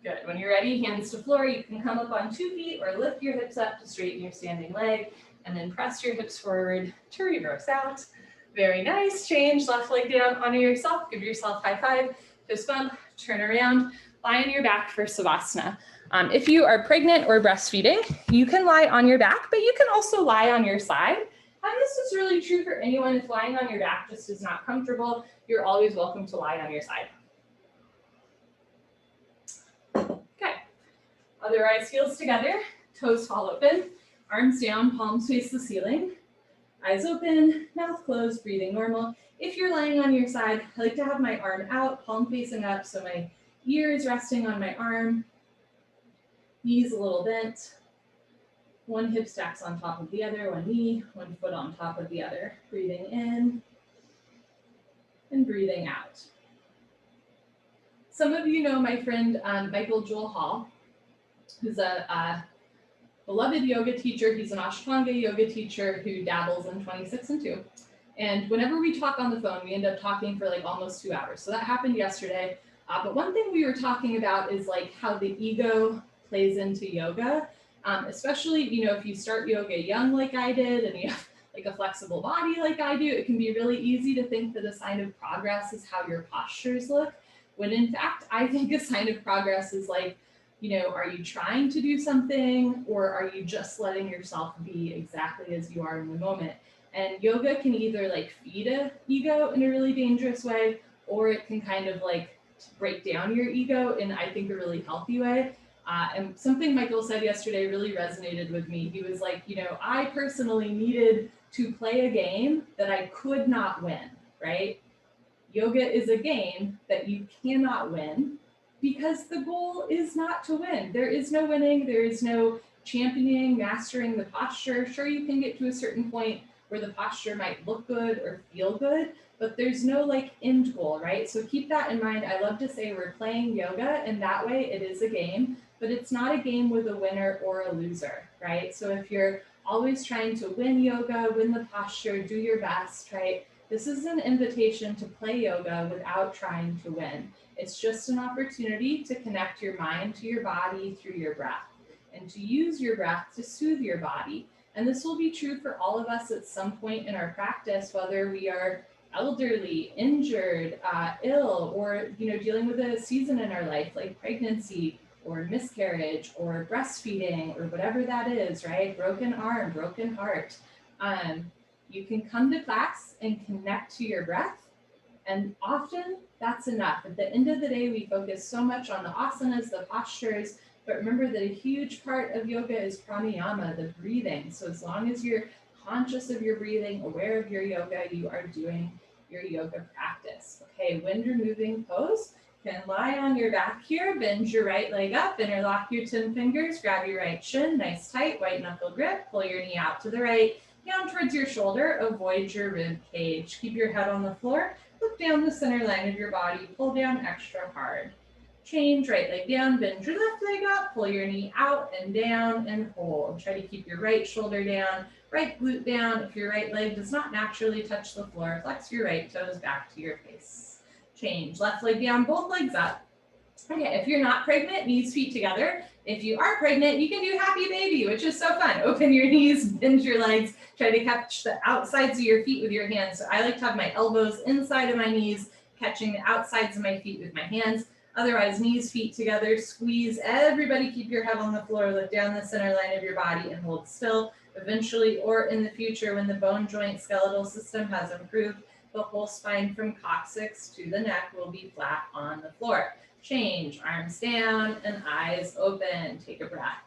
Good. When you're ready, hands to floor, you can come up on 2 feet or lift your hips up to straighten your standing leg and then press your hips forward to reverse out. Very nice. Change, left leg down, honor yourself, give yourself high five, fist bump, turn around, lie on your back for Savasana. If you are pregnant or breastfeeding, you can lie on your back, but you can also lie on your side. And this is really true for anyone. If lying on your back just is not comfortable, you're always welcome to lie on your side. Okay. Otherwise, heels together, toes fall open, arms down, palms face the ceiling, eyes open, mouth closed, breathing normal. If you're lying on your side, I like to have my arm out, palm facing up, so my ear is resting on my arm, knees a little bent. One hip stacks on top of the other, one knee, one foot on top of the other. Breathing in and breathing out. Some of you know my friend Michael Joel Hall, who's a beloved yoga teacher. He's an Ashtanga yoga teacher who dabbles in 26 and 2. And whenever we talk on the phone, we end up talking for like almost 2 hours. So that happened yesterday. But one thing we were talking about is like how the ego plays into yoga. Especially, if you start yoga young like I did and you have like a flexible body like I do, it can be really easy to think that a sign of progress is how your postures look, when in fact, I think a sign of progress is like, are you trying to do something or are you just letting yourself be exactly as you are in the moment? And yoga can either like feed an ego in a really dangerous way, or it can kind of like break down your ego in, I think, a really healthy way. And something Michael said yesterday really resonated with me. He was like, I personally needed to play a game that I could not win, right? Yoga is a game that you cannot win because the goal is not to win. There is no winning. There is no championing, mastering the posture. Sure, you can get to a certain point where the posture might look good or feel good, but there's no like end goal, right? So keep that in mind. I love to say we're playing yoga, and that way it is a game, but it's not a game with a winner or a loser, right? So if you're always trying to win yoga, win the posture, do your best, right? This is an invitation to play yoga without trying to win. It's just an opportunity to connect your mind to your body through your breath and to use your breath to soothe your body. And this will be true for all of us at some point in our practice, whether we are elderly, injured, ill, or dealing with a season in our life like pregnancy or miscarriage or breastfeeding or whatever that is, right? Broken arm, broken heart. You can come to class and connect to your breath, and often that's enough. At the end of the day, we focus so much on the asanas, the postures, but remember that a huge part of yoga is pranayama, the breathing. So as long as you're conscious of your breathing, aware of your yoga, you are doing your yoga practice. Okay, wind removing pose. You can lie on your back here, bend your right leg up, interlock your 10 fingers, grab your right shin, nice tight, white knuckle grip, pull your knee out to the right, down towards your shoulder, avoid your rib cage. Keep your head on the floor, look down the center line of your body, pull down extra hard. Change, right leg down, bend your left leg up, pull your knee out and down and hold. Try to keep your right shoulder down, right glute down. If your right leg does not naturally touch the floor, flex your right toes back to your face. Change, left leg down, both legs up. Okay, if you're not pregnant, knees, feet together. If you are pregnant, you can do happy baby, which is so fun. Open your knees, bend your legs, try to catch the outsides of your feet with your hands. So I like to have my elbows inside of my knees, catching the outsides of my feet with my hands. Otherwise, knees, feet together, squeeze. Everybody keep your head on the floor, look down the center line of your body and hold still. Eventually, or in the future, when the bone joint skeletal system has improved, the whole spine from coccyx to the neck will be flat on the floor. Change, arms down and eyes open. Take a breath.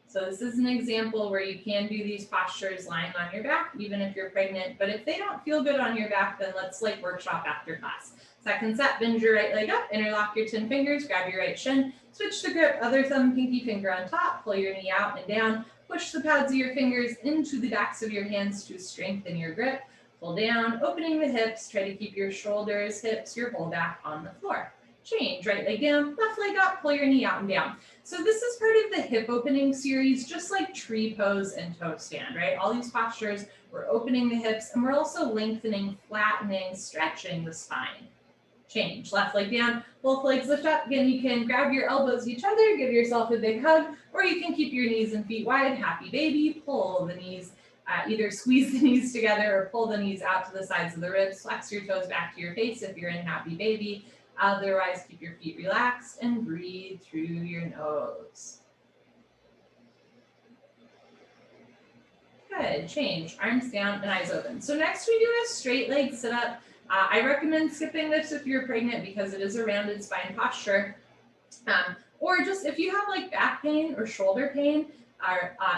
So this is an example where you can do these postures lying on your back, even if you're pregnant. But if they don't feel good on your back, then let's like workshop after class. Second set, bend your right leg up, interlock your 10 fingers, grab your right shin, switch the grip, other thumb, pinky finger on top, pull your knee out and down, push the pads of your fingers into the backs of your hands to strengthen your grip. Pull down, opening the hips, try to keep your shoulders, hips, your whole back on the floor. Change, right leg down, left leg up, pull your knee out and down. So this is part of the hip opening series, just like tree pose and toe stand, right? All these postures, we're opening the hips and we're also lengthening, flattening, stretching the spine. Change, left leg down, both legs lift up. Again, you can grab your elbows each other, give yourself a big hug, or you can keep your knees and feet wide, happy baby, pull the knees, either squeeze the knees together or pull the knees out to the sides of the ribs, flex your toes back to your face if you're in happy baby. Otherwise, keep your feet relaxed and breathe through your nose. Good, change, arms down and eyes open. So next we do a straight leg sit up. I recommend skipping this if you're pregnant because it is a rounded spine posture. Or just if you have like back pain or shoulder pain,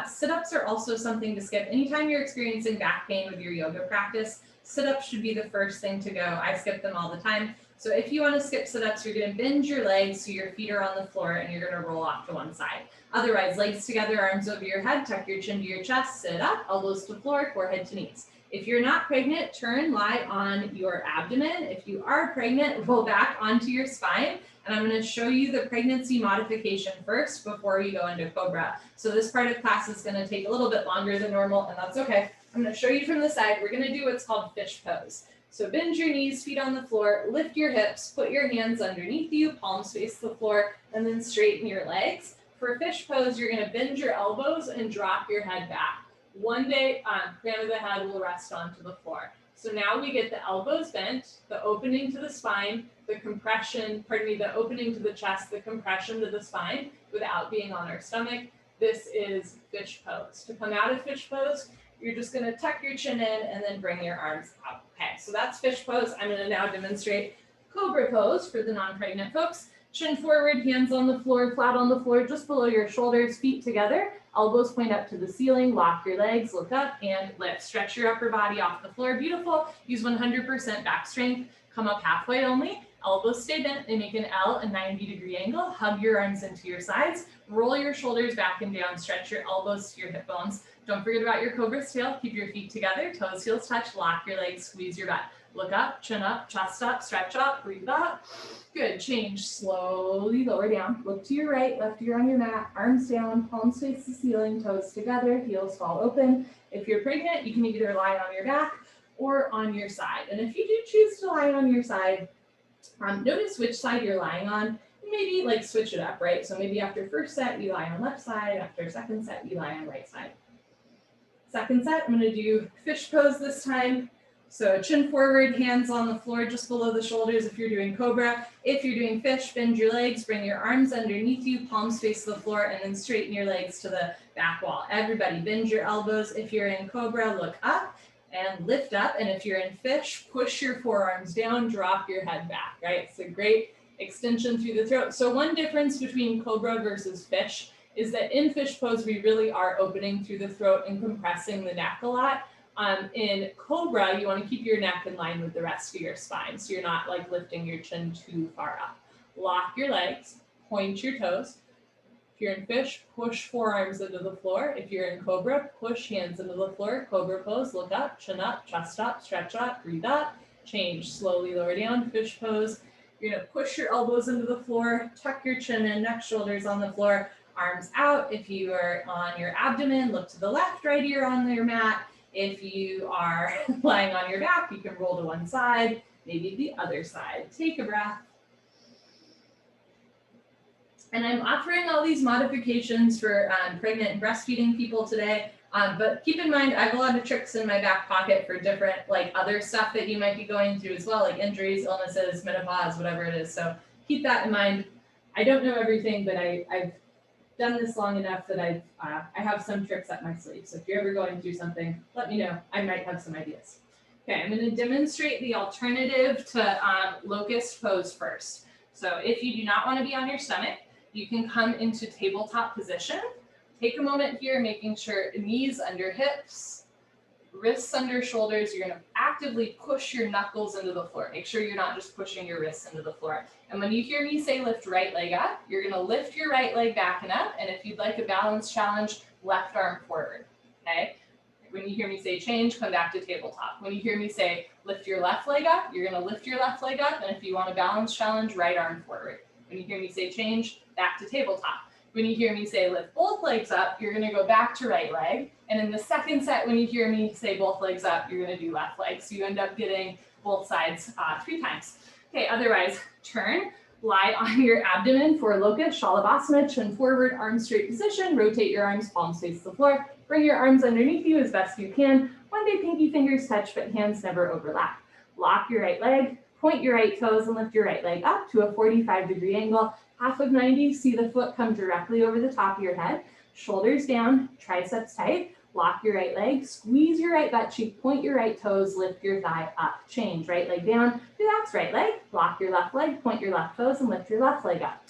sit-ups are also something to skip. Anytime you're experiencing back pain with your yoga practice, sit-ups should be the first thing to go. I skip them all the time. So if you want to skip sit-ups, you're going to bend your legs so your feet are on the floor and you're going to roll off to one side. Otherwise, legs together, arms over your head, tuck your chin to your chest, sit up, elbows to floor, forehead to knees. If you're not pregnant, turn, lie on your abdomen. If you are pregnant, roll back onto your spine. And I'm going to show you the pregnancy modification first before we go into Cobra. So this part of class is going to take a little bit longer than normal, and that's okay. I'm going to show you from the side. We're going to do what's called fish pose. So bend your knees, feet on the floor, lift your hips, put your hands underneath you, palms face the floor, and then straighten your legs. For fish pose, you're going to bend your elbows and drop your head back. One day, crown of the head will rest onto the floor. So now we get the elbows bent, the opening to the spine, the compression, the opening to the chest, the compression to the spine without being on our stomach. This is fish pose. To come out of fish pose, you're just going to tuck your chin in and then bring your arms out. Okay, so that's fish pose. I'm going to now demonstrate Cobra pose for the non-pregnant folks. Chin forward, hands on the floor, flat on the floor, just below your shoulders, feet together. Elbows point up to the ceiling, lock your legs, look up and lift. Stretch your upper body off the floor, beautiful. Use 100% back strength. Come up halfway only. Elbows stay bent, they make an L, a 90-degree angle. Hug your arms into your sides. Roll your shoulders back and down. Stretch your elbows to your hip bones. Don't forget about your cobra's tail. Keep your feet together, toes, heels touch, lock your legs, squeeze your butt. Look up, chin up, chest up, stretch up, breathe up. Good, change, slowly lower down. Look to your right, left ear on your mat, arms down, palms face the ceiling, toes together, heels fall open. If you're pregnant, you can either lie on your back or on your side. And if you do choose to lie on your side, notice which side you're lying on. Maybe like switch it up, right? So maybe after first set, you lie on left side. After second set, you lie on right side. Second set, I'm going to do fish pose this time. So chin forward, hands on the floor just below the shoulders if you're doing Cobra. If you're doing fish, bend your legs, bring your arms underneath you, palms face the floor, and then straighten your legs to the back wall. Everybody bend your elbows. If you're in Cobra, look up and lift up. And if you're in fish, push your forearms down, drop your head back, right? It's a great extension through the throat. So one difference between Cobra versus fish is that in fish pose, we really are opening through the throat and compressing the neck a lot. In Cobra, you want to keep your neck in line with the rest of your spine, so you're not like lifting your chin too far up. Lock your legs, point your toes. If you're in fish, push forearms into the floor. If you're in Cobra, push hands into the floor. Cobra pose, look up, chin up, chest up, stretch up, breathe up, change, slowly lower down, fish pose. You're gonna push your elbows into the floor, tuck your chin in, neck, shoulders on the floor, arms out. If you are on your abdomen, look to the left, right ear on your mat. If you are lying on your back, you can roll to one side, maybe the other side. Take a breath. And I'm offering all these modifications for pregnant and breastfeeding people today. But keep in mind, I have a lot of tricks in my back pocket for different, like other stuff that you might be going through as well, like injuries, illnesses, menopause, whatever it is. So keep that in mind. I don't know everything, but I've done this long enough that I have some tricks up my sleeve. So if you're ever going through something, let me know. I might have some ideas. Okay, I'm going to demonstrate the alternative to Locust pose first. So if you do not want to be on your stomach, you can come into tabletop position. Take a moment here, making sure knees under hips, wrists under shoulders. You're going to actively push your knuckles into the floor. Make sure you're not just pushing your wrists into the floor. And when you hear me say lift right leg up, you're going to lift your right leg back and up. And if you'd like a balance challenge, left arm forward. Okay? When you hear me say change, come back to tabletop. When you hear me say lift your left leg up, you're going to lift your left leg up. And if you want a balance challenge, right arm forward. When you hear me say change, back to tabletop. When you hear me say lift both legs up, you're going to go back to right leg. And in the second set, when you hear me say both legs up, you're going to do left leg. So you end up getting both sides 3 times. Okay, otherwise, turn, lie on your abdomen for Locust, Shalabhasana, chin forward, arms straight position, rotate your arms, palms face the floor, bring your arms underneath you as best you can. One day pinky fingers touch, but hands never overlap. Lock your right leg, point your right toes, and lift your right leg up to a 45-degree angle. Half of 90, see the foot come directly over the top of your head. Shoulders down, triceps tight. Lock your right leg, squeeze your right butt cheek, point your right toes, lift your thigh up. Change, right leg down, relax right leg, lock your left leg, point your left toes, and lift your left leg up.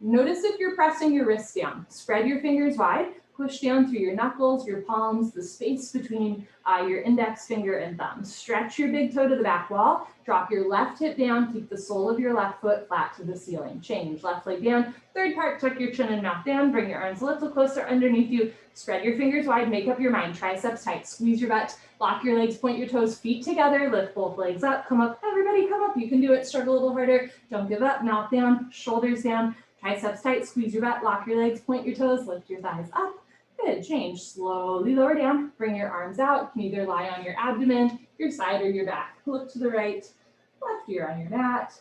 Notice if you're pressing your wrists down. Spread your fingers wide, push down through your knuckles, your palms, the space between your index finger and thumb. Stretch your big toe to the back wall, drop your left hip down, keep the sole of your left foot flat to the ceiling. Change, left leg down, third part, tuck your chin and mouth down, bring your arms a little closer underneath you, spread your fingers wide, make up your mind, triceps tight, squeeze your butt, lock your legs, point your toes, feet together, lift both legs up, come up, everybody come up, you can do it, struggle a little harder, don't give up, mouth down, shoulders down, triceps tight, squeeze your butt, lock your legs, point your toes, lift your thighs up. Good, change, slowly lower down, bring your arms out, you can either lie on your abdomen, your side, or your back. Look to the right, left ear on your mat.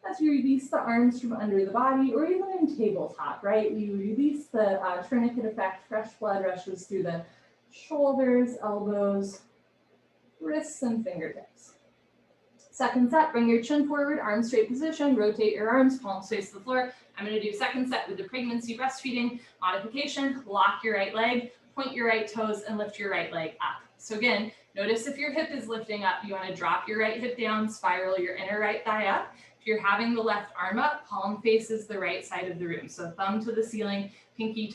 As you release the arms from under the body, or even in tabletop, right? You release the tourniquet effect, fresh blood rushes through the shoulders, elbows, wrists, and fingertips. Second set, bring your chin forward, arms straight position, rotate your arms, palms face the floor. I'm going to do second set with the pregnancy breastfeeding modification. Lock your right leg, point your right toes, and lift your right leg up. So again, notice if your hip is lifting up, you want to drop your right hip down, spiral your inner right thigh up. If you're having the left arm up, palm faces the right side of the room. So thumb to the ceiling, pinky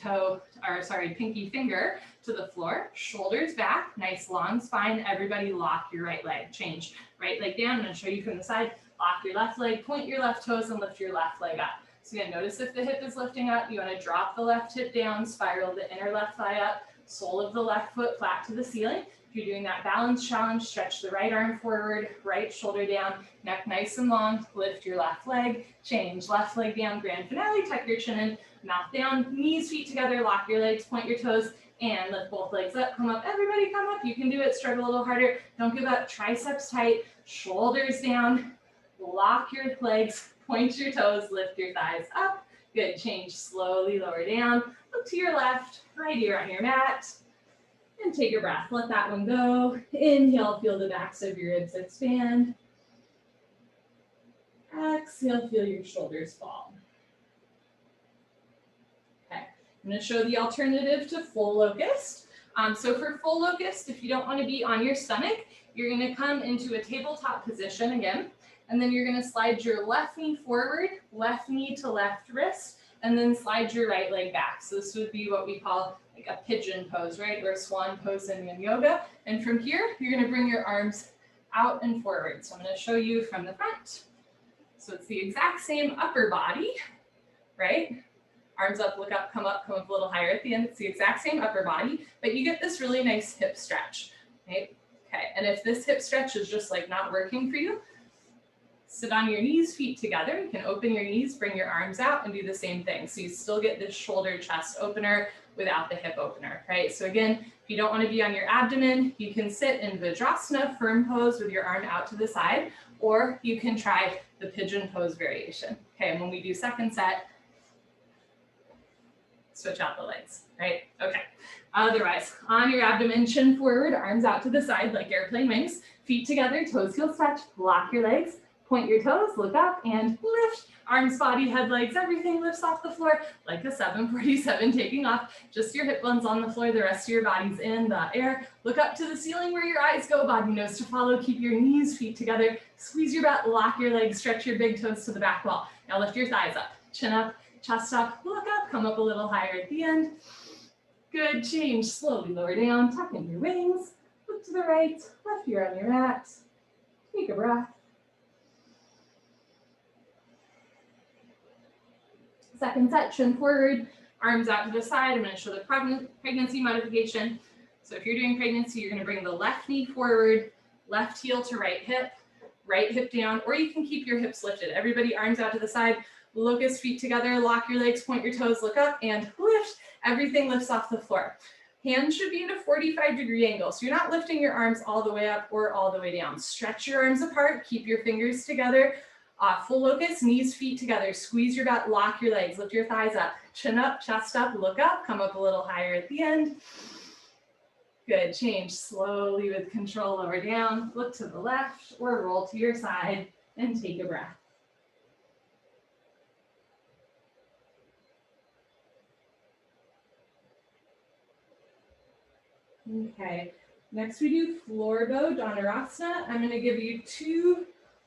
finger to the floor, shoulders back, nice long spine. Everybody lock your right leg. Change. Right leg down. I'm going to show you from the side. Lock your left leg, point your left toes, and lift your left leg up. So again, notice if the hip is lifting up, you want to drop the left hip down, spiral the inner left thigh up, sole of the left foot flat to the ceiling. If you're doing that balance challenge, stretch the right arm forward, right shoulder down, neck nice and long, lift your left leg, change, left leg down, grand finale, tuck your chin in, mouth down, knees, feet together, lock your legs, point your toes, and lift both legs up, come up, everybody come up, you can do it, struggle a little harder, don't give up, triceps tight, shoulders down, lock your legs, point your toes, lift your thighs up, good, change, slowly lower down, look to your left, right ear on your mat, and take a breath, let that one go, inhale, feel the backs of your ribs expand, exhale, feel your shoulders fall. Okay, I'm going to show the alternative to full locust. So for full locust, if you don't want to be on your stomach, you're going to come into a tabletop position again, and then you're going to slide your left knee forward, left knee to left wrist, and then slide your right leg back. So this would be what we call like a pigeon pose, right? Or a swan pose in yoga. And from here, you're going to bring your arms out and forward. So I'm going to show you from the front. So it's the exact same upper body, right? Arms up, look up, come up a little higher at the end. It's the exact same upper body, but you get this really nice hip stretch, right? Okay, and if this hip stretch is just like not working for you, Sit on your knees, feet together. You can open your knees, bring your arms out, and do the same thing. So you still get this shoulder chest opener without the hip opener, right? So again, if you don't want to be on your abdomen, you can sit in Vajrasana, firm pose with your arm out to the side, or you can try the pigeon pose variation. Okay, and when we do second set, switch out the legs, right? Okay. Otherwise, on your abdomen, chin forward, arms out to the side like airplane wings, feet together, toes, heels touch, lock your legs, point your toes, look up and lift. Arms, body, head, legs, everything lifts off the floor like a 747 taking off. Just your hip bones on the floor, the rest of your body's in the air. Look up to the ceiling where your eyes go, body nose to follow. Keep your knees, feet together. Squeeze your butt, lock your legs, stretch your big toes to the back wall. Now lift your thighs up, chin up, chest up, look up, come up a little higher at the end. Good, change, slowly lower down, tuck in your wings, look to the right, left ear on your mat, take a breath. Second set, chin forward, arms out to the side. I'm going to show the pregnancy modification. So if you're doing pregnancy, you're going to bring the left knee forward, left heel to right hip down, or you can keep your hips lifted. Everybody arms out to the side, locust, feet together, lock your legs, point your toes, look up and lift. Everything lifts off the floor. Hands should be in a 45-degree angle. So you're not lifting your arms all the way up or all the way down. Stretch your arms apart, keep your fingers together. Full locust, knees, feet together. Squeeze your butt, lock your legs, lift your thighs up, chin up, chest up, look up, come up a little higher at the end. Good, change slowly with control, lower down, look to the left or roll to your side and take a breath. Okay, next we do floor bow Dhanurasana. I'm going to give you two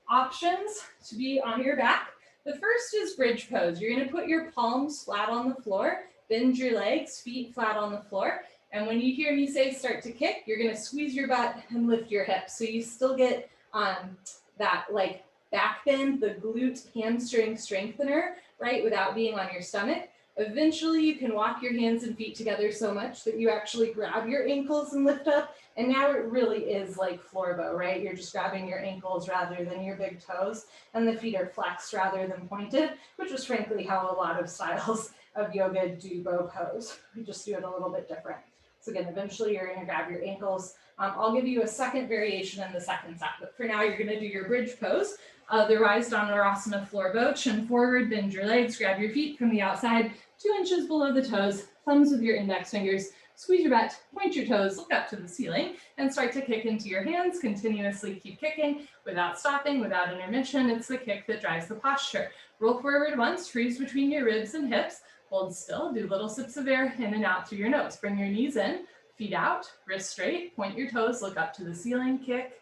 options to be on your back. The first is bridge pose. You're going to put your palms flat on the floor, bend your legs, feet flat on the floor. And when you hear me say start to kick, you're going to squeeze your butt and lift your hips. So you still get that like back bend, the glute hamstring strengthener, right, without being on your stomach. Eventually you can walk your hands and feet together so much that you actually grab your ankles and lift up. And now it really is like floor bow, right? You're just grabbing your ankles rather than your big toes, and the feet are flexed rather than pointed, which is frankly how a lot of styles of yoga do bow pose. We just do it a little bit different. So again, eventually you're gonna grab your ankles. I'll give you a second variation in the second set, but for now you're gonna do your bridge pose. Otherwise, Dhanurasana floor bow, chin forward, bend your legs, grab your feet from the outside, 2 inches below the toes, thumbs with your index fingers, squeeze your butt, point your toes, look up to the ceiling, and start to kick into your hands. Continuously keep kicking without stopping, without intermission. It's the kick that drives the posture. Roll forward once, freeze between your ribs and hips, hold still, do little sips of air in and out through your nose. Bring your knees in, feet out, wrists straight, point your toes, look up to the ceiling, kick,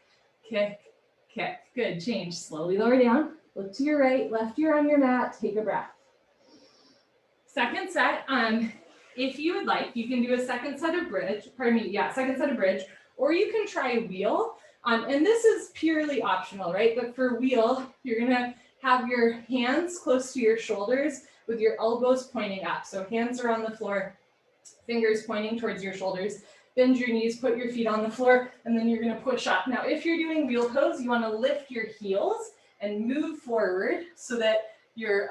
kick, kick. Good, change, slowly lower down, look to your right, left ear on your mat, take a breath. Second set, if you would like, you can do a second set of bridge, or you can try a wheel. And this is purely optional, right? But for wheel, you're gonna have your hands close to your shoulders with your elbows pointing up. So hands are on the floor, fingers pointing towards your shoulders. Bend your knees, put your feet on the floor, and then you're gonna push up. Now, if you're doing wheel pose, you wanna lift your heels and move forward so that your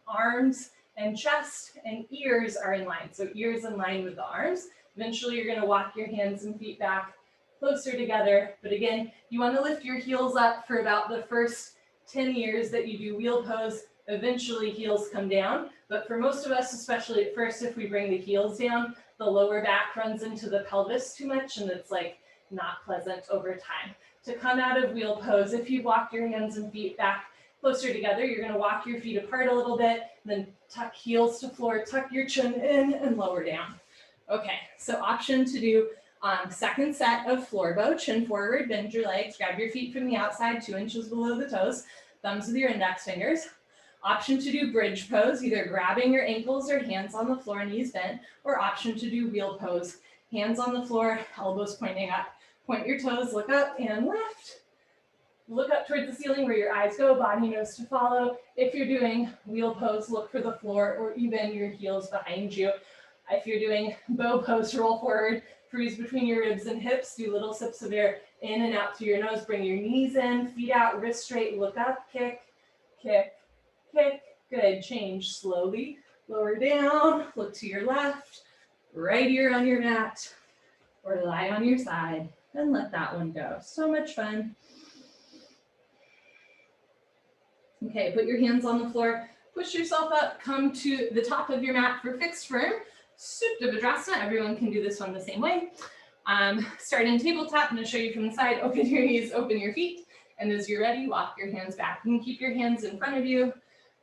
arms and chest and ears are in line. So ears in line with the arms. Eventually you're gonna walk your hands and feet back closer together. But again, you wanna lift your heels up for about the first 10 years that you do wheel pose. Eventually heels come down. But for most of us, especially at first, if we bring the heels down, the lower back runs into the pelvis too much and it's like not pleasant over time. To come out of wheel pose, if you walk your hands and feet back closer together, you're gonna walk your feet apart a little bit, then tuck heels to floor, tuck your chin in and lower down. Okay, so option to do second set of floor bow, chin forward, bend your legs, grab your feet from the outside, 2 inches below the toes, thumbs with your index fingers. Option to do bridge pose, either grabbing your ankles or hands on the floor, knees bent, or option to do wheel pose, hands on the floor, elbows pointing up. Point your toes, look up and lift. Look up towards the ceiling where your eyes go, body nose to follow. If you're doing wheel pose, look for the floor or even your heels behind you. If you're doing bow pose, roll forward, Cruise between your ribs and hips. Do little sips of air in and out through your nose. Bring your knees in, feet out, wrist straight, look up, kick, kick, kick. Good. Change slowly. Lower down, look to your left, right ear on your mat, or lie on your side, and let that one go. So much fun. Okay, put your hands on the floor, push yourself up, come to the top of your mat for fixed firm. Supta Vajrasana. Everyone can do this one the same way. Start in tabletop. I'm going to show you from the side. Open your knees, open your feet. And as you're ready, walk your hands back. You can keep your hands in front of you,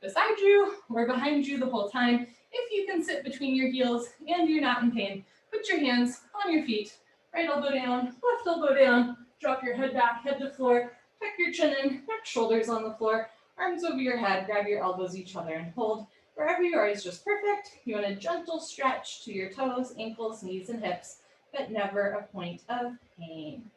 beside you, or behind you the whole time. If you can sit between your heels and you're not in pain, put your hands on your feet. Right elbow down, left elbow down. Drop your head back, head to floor. Tuck your chin in, neck, shoulders on the floor. Arms over your head, grab your elbows each other and hold. Wherever you are is just perfect. You want a gentle stretch to your toes, ankles, knees, and hips, but never a point of pain.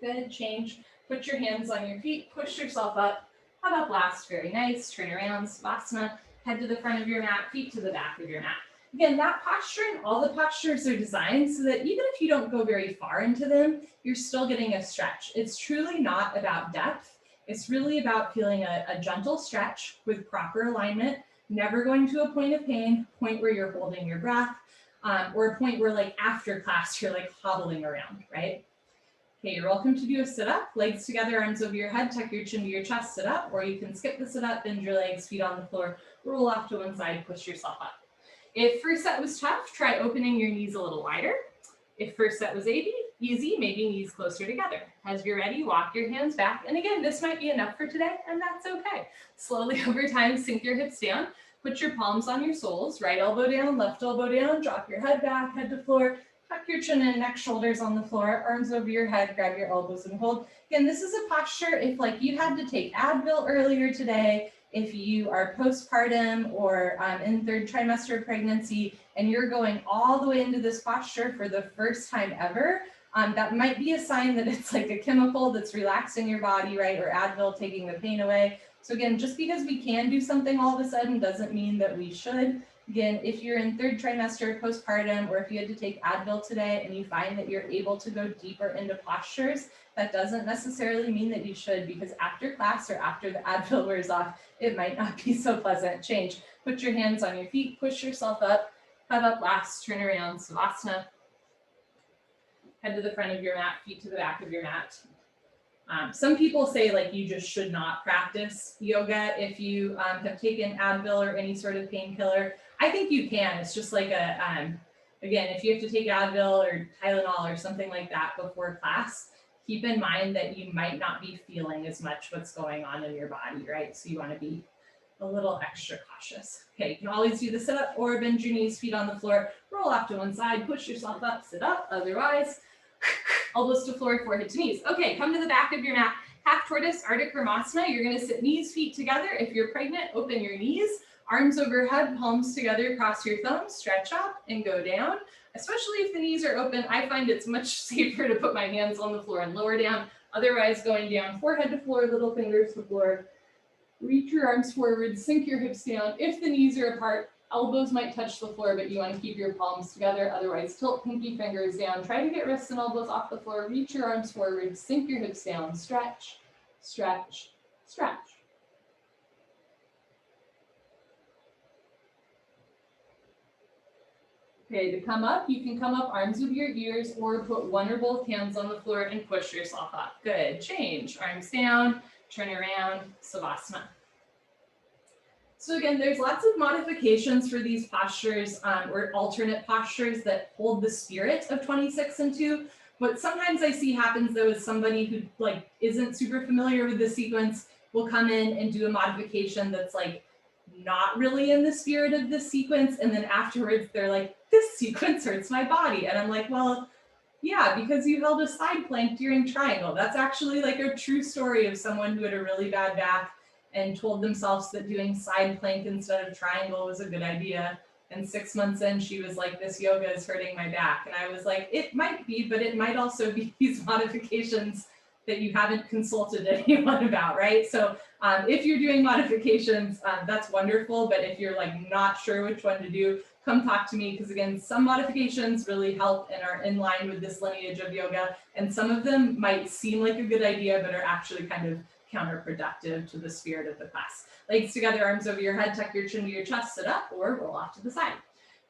Good, change. Put your hands on your feet, push yourself up. How about last? Very nice. Turn around, Savasana. Head to the front of your mat, feet to the back of your mat. Again, that posture and all the postures are designed so that even if you don't go very far into them, you're still getting a stretch. It's truly not about depth. It's really about feeling a gentle stretch with proper alignment, never going to a point of pain, point where you're holding your breath, or a point where like after class, you're like hobbling around, right? Okay, you're welcome to do a sit-up, legs together, arms over your head, tuck your chin to your chest, sit up, or you can skip the sit-up, bend your legs, feet on the floor, roll off to one side, push yourself up. If first set was tough, try opening your knees a little wider. If first set was easy, maybe knees closer together. As you're ready, walk your hands back. And again, this might be enough for today, and that's okay. Slowly over time, sink your hips down. Put your palms on your soles, right elbow down, left elbow down, drop your head back, head to floor, tuck your chin in, neck, shoulders on the floor, arms over your head, grab your elbows and hold. Again, this is a posture if like you had to take Advil earlier today, if you are postpartum or in third trimester of pregnancy, and you're going all the way into this posture for the first time ever, that might be a sign that it's like a chemical that's relaxing your body, right? Or Advil taking the pain away. So again, just because we can do something all of a sudden doesn't mean that we should. Again, if you're in third trimester postpartum, or if you had to take Advil today and you find that you're able to go deeper into postures, that doesn't necessarily mean that you should, because after class or after the Advil wears off, it might not be so pleasant. Change. Put your hands on your feet, push yourself up, head up last, turn around, Savasana. Head to the front of your mat, feet to the back of your mat. Some people say like you just should not practice yoga if you have taken Advil or any sort of painkiller. I think you can. It's just like again, if you have to take Advil or Tylenol or something like that before class, keep in mind that you might not be feeling as much what's going on in your body, right? So you want to be a little extra cautious. Okay, you can always do the sit up or bend your knees, feet on the floor, roll off to one side, push yourself up, sit up. Otherwise, elbows to floor, forehead to knees. Okay, come to the back of your mat. Half tortoise, Ardha Kramasana. You're going to sit knees, feet together. If you're pregnant, open your knees, arms overhead, palms together, cross your thumbs, stretch up and go down. Especially if the knees are open, I find it's much safer to put my hands on the floor and lower down. Otherwise, going down, forehead to floor, little fingers to floor. Reach your arms forward, sink your hips down. If the knees are apart, elbows might touch the floor, but you want to keep your palms together. Otherwise, tilt pinky fingers down. Try to get wrists and elbows off the floor. Reach your arms forward, sink your hips down. Stretch, stretch, stretch. Okay, to come up, you can come up arms over your ears or put one or both hands on the floor and push yourself up. Good, change, arms down, turn around, Savasana. So again, there's lots of modifications for these postures or alternate postures that hold the spirit of 26 and 2. What sometimes I see happens though is somebody who like isn't super familiar with the sequence will come in and do a modification that's like not really in the spirit of this sequence. And then afterwards they're like, this sequence hurts my body. And I'm like, well, yeah, because you held a side plank during triangle. That's actually like a true story of someone who had a really bad back and told themselves that doing side plank instead of triangle was a good idea. And 6 months in, she was like, this yoga is hurting my back. And I was like, it might be, but it might also be these modifications that you haven't consulted anyone about, right? So if you're doing modifications, that's wonderful. But if you're like not sure which one to do, come talk to me, because again, some modifications really help and are in line with this lineage of yoga. And some of them might seem like a good idea, but are actually kind of counterproductive to the spirit of the class. Legs together, arms over your head, tuck your chin to your chest, sit up or roll off to the side.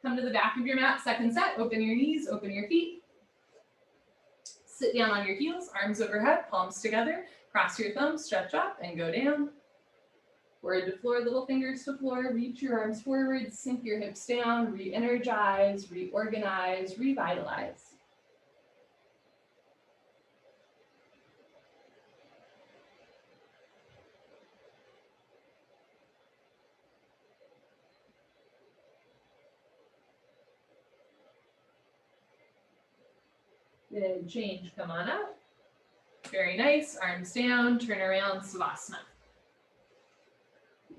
Come to the back of your mat, second set, open your knees, open your feet. Sit down on your heels, arms overhead, palms together, cross your thumbs, stretch up and go down. Forward to floor, little fingers to floor, reach your arms forward, sink your hips down, re-energize, reorganize, revitalize. Good, change, come on up. Very nice, arms down, turn around, Savasana.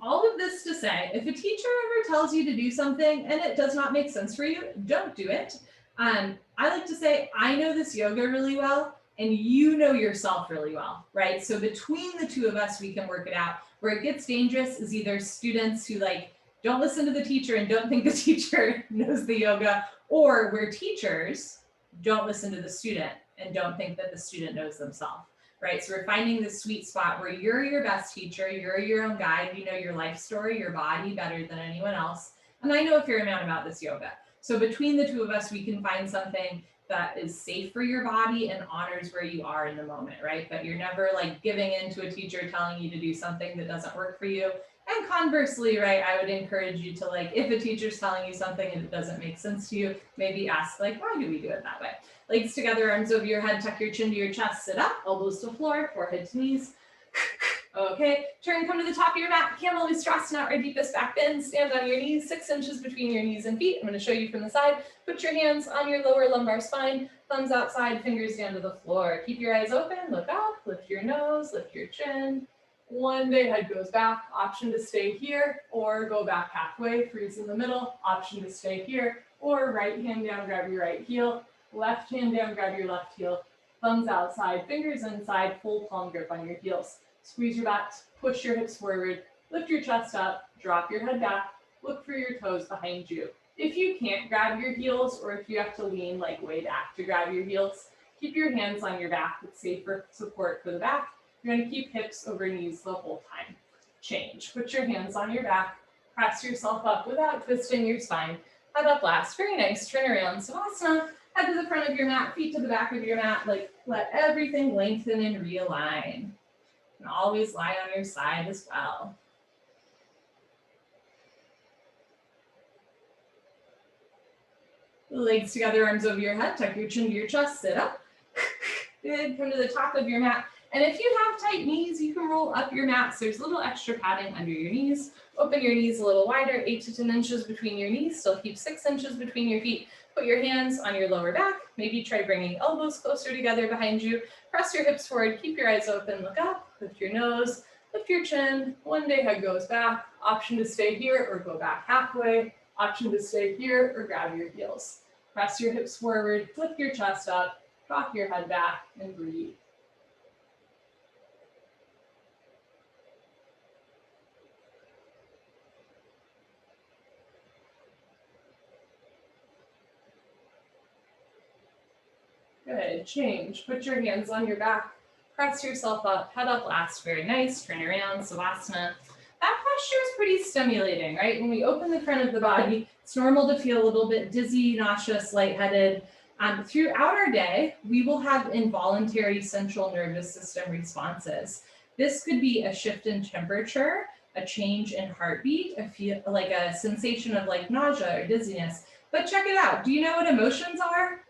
All of this to say, if a teacher ever tells you to do something and it does not make sense for you, don't do it. I like to say, I know this yoga really well, and you know yourself really well, right? So between the two of us, we can work it out. Where it gets dangerous is either students who like don't listen to the teacher and don't think the teacher knows the yoga, or where teachers don't listen to the student and don't think that the student knows themselves. Right, so we're finding this sweet spot where you're your best teacher, you're your own guide, you know your life story, your body better than anyone else. And I know a fair amount about this yoga. So between the two of us, we can find something that is safe for your body and honors where you are in the moment, right? But you're never like giving in to a teacher telling you to do something that doesn't work for you. And conversely, right, I would encourage you to like, if a teacher's telling you something and it doesn't make sense to you, maybe ask like, why do we do it that way? Legs together, arms over your head, tuck your chin to your chest, sit up, elbows to floor, forehead to knees. Okay, turn, come to the top of your mat, camel Sharasana, or deepest back bend, stand on your knees, 6 inches between your knees and feet. I'm gonna show you from the side. Put your hands on your lower lumbar spine, thumbs outside, fingers down to the floor. Keep your eyes open, look up, lift your nose, lift your chin. One day head goes back, option to stay here, or go back halfway, freeze in the middle, option to stay here, or right hand down, grab your right heel, left hand down, grab your left heel, thumbs outside, fingers inside, full palm grip on your heels. Squeeze your backs, push your hips forward, lift your chest up, drop your head back, look for your toes behind you. If you can't grab your heels, or if you have to lean like way back to grab your heels, keep your hands on your back. It's safer support for the back. You're going to keep hips over knees the whole time. Change. Put your hands on your back. Press yourself up without twisting your spine. Head up last. Very nice. Turn around. Savasana. Head to the front of your mat. Feet to the back of your mat. Like let everything lengthen and realign. And always lie on your side as well. Legs together, arms over your head. Tuck your chin to your chest. Sit up. Good. Come to the top of your mat. And if you have tight knees, you can roll up your mat. So there's a little extra padding under your knees. Open your knees a little wider, 8 to 10 inches between your knees. Still keep 6 inches between your feet. Put your hands on your lower back. Maybe try bringing elbows closer together behind you. Press your hips forward. Keep your eyes open. Look up. Lift your nose. Lift your chin. One day head goes back. Option to stay here or go back halfway. Option to stay here or grab your heels. Press your hips forward. Lift your chest up. Drop your head back and breathe. Good, change. Put your hands on your back, press yourself up, head up last, very nice. Turn around, Savasana. That posture is pretty stimulating, right? When we open the front of the body, it's normal to feel a little bit dizzy, nauseous, lightheaded. Throughout our day, we will have involuntary central nervous system responses. This could be a shift in temperature, a change in heartbeat, like a sensation of like nausea or dizziness. But check it out. Do you know what emotions are?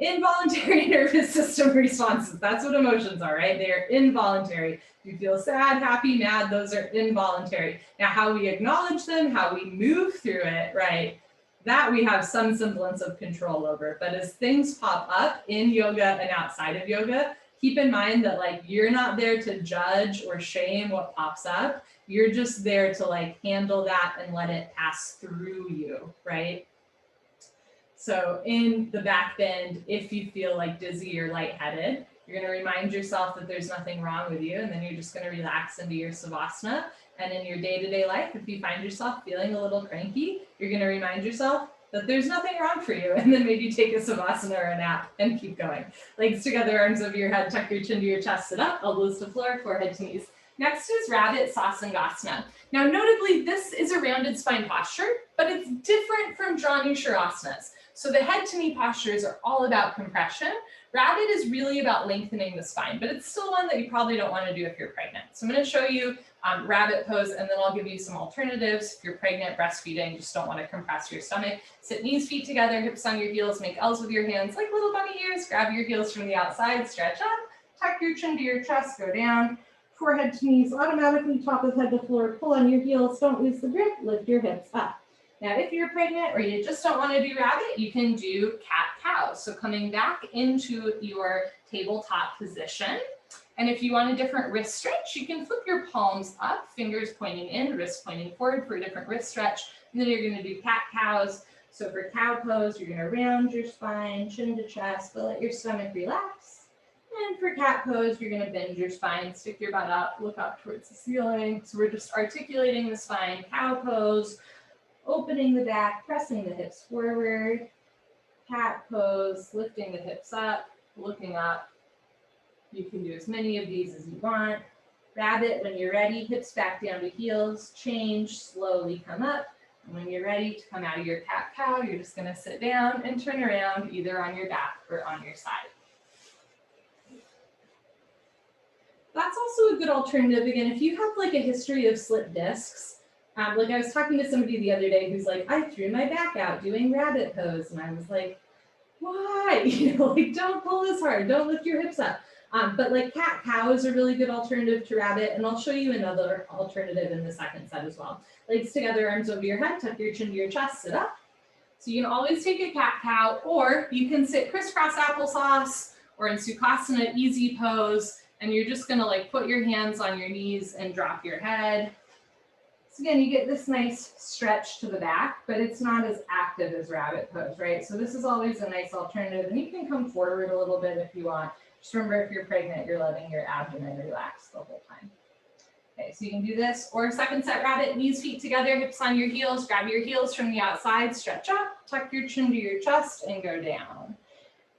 Involuntary nervous system responses. That's what emotions are, right? They are involuntary. You feel sad, happy, mad, those are involuntary. Now, how we acknowledge them, how we move through it, right? That we have some semblance of control over. But as things pop up in yoga and outside of yoga, keep in mind that like you're not there to judge or shame what pops up. You're just there to like handle that and let it pass through you, right? So in the back bend, if you feel like dizzy or lightheaded, You're going to remind yourself that there's nothing wrong with you, and then you're just going to relax into your Savasana. And in your day-to-day life, if you find yourself feeling a little cranky, you're going to remind yourself that there's nothing wrong for you, and then maybe take a Savasana or a nap and keep going. Legs together, arms over your head, tuck your chin to your chest, sit up, elbows to floor, forehead to knees. Next is Rabbit Sassangasana. Now, notably, this is a rounded spine posture, but it's different from Janu Sharasanas. So the head to knee postures are all about compression. Rabbit is really about lengthening the spine, but it's still one that you probably don't want to do if you're pregnant. So I'm going to show you rabbit pose, and then I'll give you some alternatives. If you're pregnant, breastfeeding, just don't want to compress your stomach. Sit knees, feet together, hips on your heels, make L's with your hands like little bunny ears. Grab your heels from the outside, stretch up, tuck your chin to your chest, go down. Forehead to knees, automatically top of head to floor, pull on your heels, don't lose the grip, lift your hips up. Now, if you're pregnant or you just don't want to do rabbit, you can do cat-cow. So coming back into your tabletop position. And if you want a different wrist stretch, you can flip your palms up, fingers pointing in, wrists pointing forward for a different wrist stretch. And then you're going to do cat-cows. So for cow pose, you're going to round your spine, chin to chest, but let your stomach relax. And for cat pose, you're going to bend your spine, stick your butt up, look up towards the ceiling. So we're just articulating the spine, cow pose, opening the back, pressing the hips forward, cat pose, lifting the hips up, looking up. You can do as many of these as you want. Rabbit, when you're ready, hips back down to heels, change, slowly come up. And when you're ready to come out of your cat-cow, you're just going to sit down and turn around either on your back or on your side. That's also a good alternative. Again, if you have like a history of slipped discs, like I was talking to somebody the other day who's like, I threw my back out doing rabbit pose. And I was like, why? Like don't pull this hard, don't lift your hips up. But like cat-cow is a really good alternative to rabbit. And I'll show you another alternative in the second set as well. Legs together, arms over your head, tuck your chin to your chest, sit up. So you can always take a cat-cow, or you can sit crisscross applesauce or in Sukhasana, easy pose. And you're just gonna like put your hands on your knees and drop your head. So again, you get this nice stretch to the back, but it's not as active as rabbit pose, right? So this is always a nice alternative, and you can come forward a little bit if you want. Just remember, if you're pregnant, you're letting your abdomen relax the whole time. Okay, so you can do this, or second set rabbit, knees, feet together, hips on your heels, grab your heels from the outside, stretch up, tuck your chin to your chest, and go down.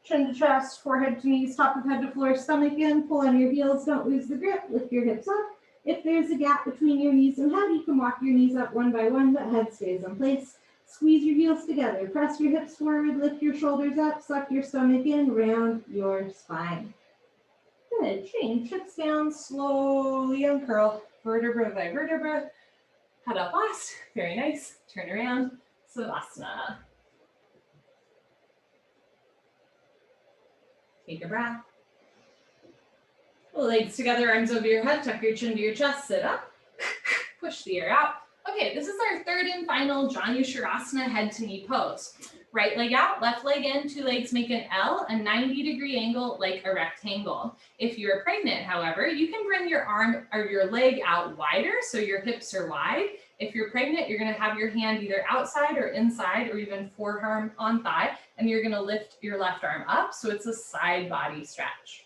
Chin to chest, forehead to knees, top of head to floor, stomach in, pull on your heels, don't lose the grip, lift your hips up. If there's a gap between your knees and head, you can walk your knees up one by one, but head stays in place. Squeeze your heels together, press your hips forward, lift your shoulders up, suck your stomach in, round your spine. Good, change, hips down, slowly uncurl, vertebra by vertebra. Head up last, very nice, turn around, Savasana. Take a breath. Legs together, arms over your head, tuck your chin to your chest, sit up. Push the air out. Okay, this is our third and final Janu Sharasana head to knee pose. Right leg out, left leg in, two legs make an L, a 90-degree angle like a rectangle. If you're pregnant, however, you can bring your arm or your leg out wider so your hips are wide. If you're pregnant, you're going to have your hand either outside or inside or even forearm on thigh, and you're going to lift your left arm up so it's a side body stretch.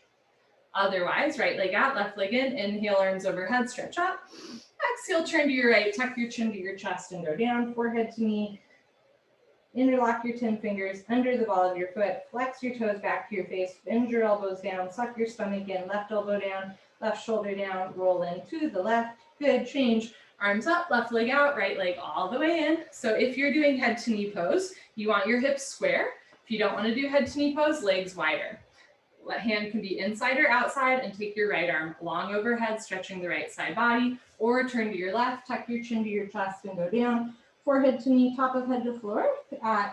Otherwise, right leg out, left leg in, inhale, arms overhead, stretch up. Exhale, turn to your right, tuck your chin to your chest and go down, forehead to knee. Interlock your 10 fingers under the ball of your foot, flex your toes back to your face, bend your elbows down, suck your stomach in, left elbow down, left shoulder down, roll in to the left. Good, change. Arms up, left leg out, right leg all the way in. So if you're doing head to knee pose, you want your hips square. If you don't want to do head to knee pose, legs wider. Left hand can be inside or outside, and take your right arm long overhead, stretching the right side body, or turn to your left, tuck your chin to your chest and go down. Forehead to knee, top of head to floor.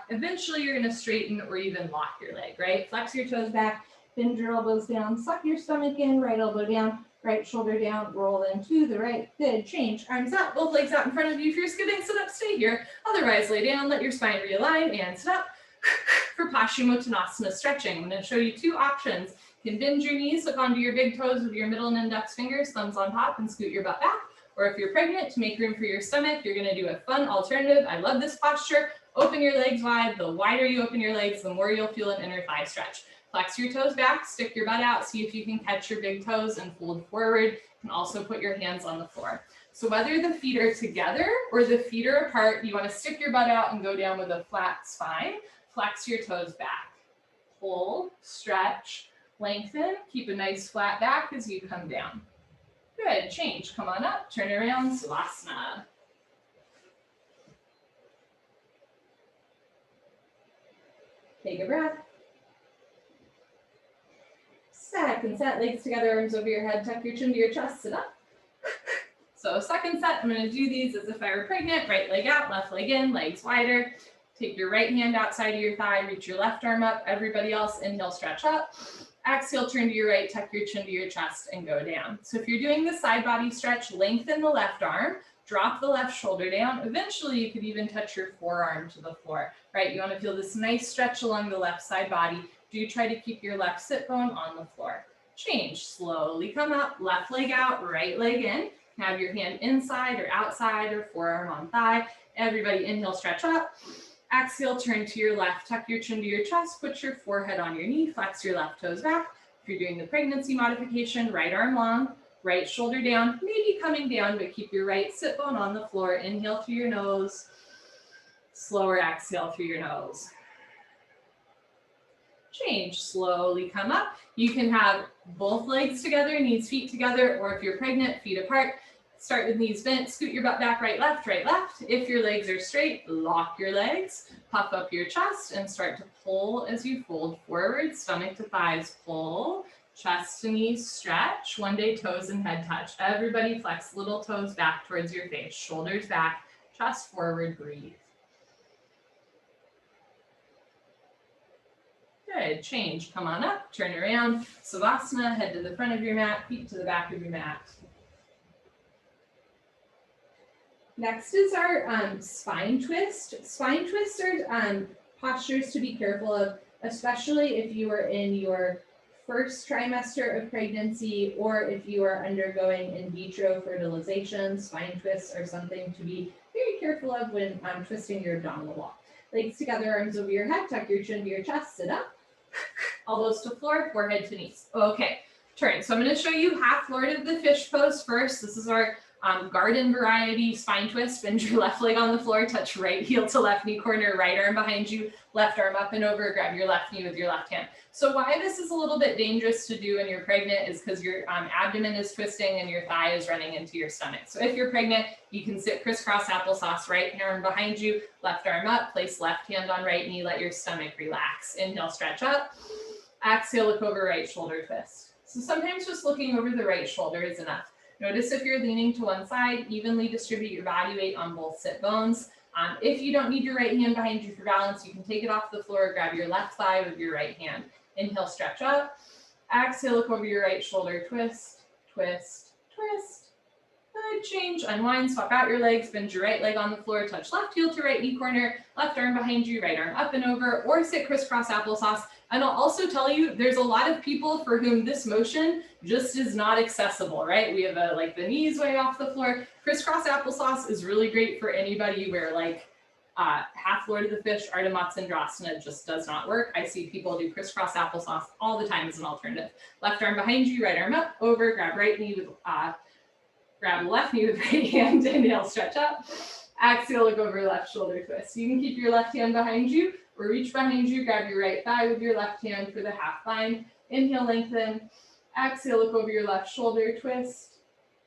Eventually you're going to straighten or even lock your leg, right? Flex your toes back, bend your elbows down, suck your stomach in, right elbow down, right shoulder down, roll into the right. Good, change. Arms up, both legs out in front of you. If you're skipping, sit up, stay here. Otherwise, lay down, let your spine realign, and sit up. For Pashimotonasana Stretching, I'm going to show you two options. You can bend your knees, hook onto your big toes with your middle and index fingers, thumbs on top, and scoot your butt back. Or if you're pregnant, to make room for your stomach, you're going to do a fun alternative. I love this posture. Open your legs wide. The wider you open your legs, the more you'll feel an inner thigh stretch. Flex your toes back, stick your butt out, see if you can catch your big toes and fold forward. You can also put your hands on the floor. So whether the feet are together or the feet are apart, you want to stick your butt out and go down with a flat spine. Flex your toes back. Pull, stretch, lengthen, keep a nice flat back as you come down. Good, change, come on up, turn around, Savasana. Take a breath. Second set, legs together, arms over your head, tuck your chin to your chest, sit up. So second set, I'm gonna do these as if I were pregnant, right leg out, left leg in, legs wider. Take your right hand outside of your thigh, reach your left arm up. Everybody else, inhale, stretch up. Exhale, turn to your right, tuck your chin to your chest and go down. So if you're doing the side body stretch, lengthen the left arm, drop the left shoulder down. Eventually, you could even touch your forearm to the floor, right? You wanna feel this nice stretch along the left side body. Do try to keep your left sit bone on the floor. Change, slowly come up, left leg out, right leg in. Have your hand inside or outside or forearm on thigh. Everybody inhale, stretch up. Exhale, turn to your left, tuck your chin to your chest, put your forehead on your knee, flex your left toes back. If you're doing the pregnancy modification, right arm long, right shoulder down, maybe coming down, but keep your right sit bone on the floor. Inhale through your nose, slower exhale through your nose. Change, slowly come up. You can have both legs together, knees, feet together, or if you're pregnant, feet apart. Start with knees bent, scoot your butt back, right, left, right, left. If your legs are straight, lock your legs, puff up your chest, and start to pull as you fold forward, stomach to thighs, pull, chest to knees, stretch. One day, toes and head touch. Everybody flex little toes back towards your face, shoulders back, chest forward, breathe. Good, change, come on up, turn around, Savasana, head to the front of your mat, feet to the back of your mat. Next is our spine twist. Spine twists are postures to be careful of, especially if you are in your first trimester of pregnancy or if you are undergoing in vitro fertilization. Spine twists are something to be very careful of when twisting your abdominal wall. Legs together, arms over your head, tuck your chin to your chest, sit up. Elbows to floor, forehead to knees. Okay, turn. So I'm going to show you half Lord of the Fish pose first. This is our garden variety spine twist. Bend your left leg on the floor, touch right heel to left knee corner, right arm behind you, left arm up and over, grab your left knee with your left hand. So why this is a little bit dangerous to do when you're pregnant is because your abdomen is twisting and your thigh is running into your stomach. So if you're pregnant, you can sit crisscross applesauce, right arm behind you, left arm up, place left hand on right knee, let your stomach relax. Inhale, stretch up. Exhale, look over right shoulder twist. So sometimes just looking over the right shoulder is enough. Notice if you're leaning to one side, evenly distribute your body weight on both sit bones. If you don't need your right hand behind you for balance, you can take it off the floor, grab your left thigh with your right hand. Inhale, stretch up. Exhale, look over your right shoulder, twist, twist, twist. Good, change, unwind, swap out your legs, bend your right leg on the floor, touch left heel to right knee corner, left arm behind you, right arm up and over, or sit crisscross applesauce. And I'll also tell you, there's a lot of people for whom this motion just is not accessible, right? We have like the knees way off the floor. Crisscross applesauce is really great for anybody where like half Lord of the Fish, Ardha Matsyendrasana just does not work. I see people do crisscross applesauce all the time as an alternative. Left arm behind you, right arm up, over, grab right knee with, grab left knee with right hand, inhale, stretch up. Exhale, look over left shoulder twist. You can keep your left hand behind you or reach behind you, grab your right thigh with your left hand for the half line. Inhale, lengthen. Exhale, look over your left shoulder, twist,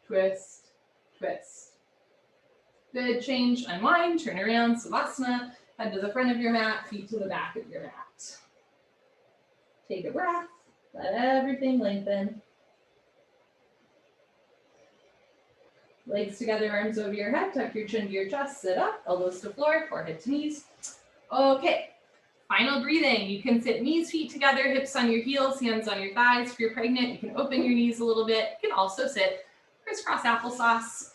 twist, twist. Good, change, unwind, turn around, Savasana, head to the front of your mat, feet to the back of your mat. Take a breath, let everything lengthen. Legs together, arms over your head, tuck your chin to your chest, sit up, elbows to floor, forehead to knees. Okay, final breathing. You can sit knees, feet together, hips on your heels, hands on your thighs. If you're pregnant, you can open your knees a little bit. You can also sit crisscross applesauce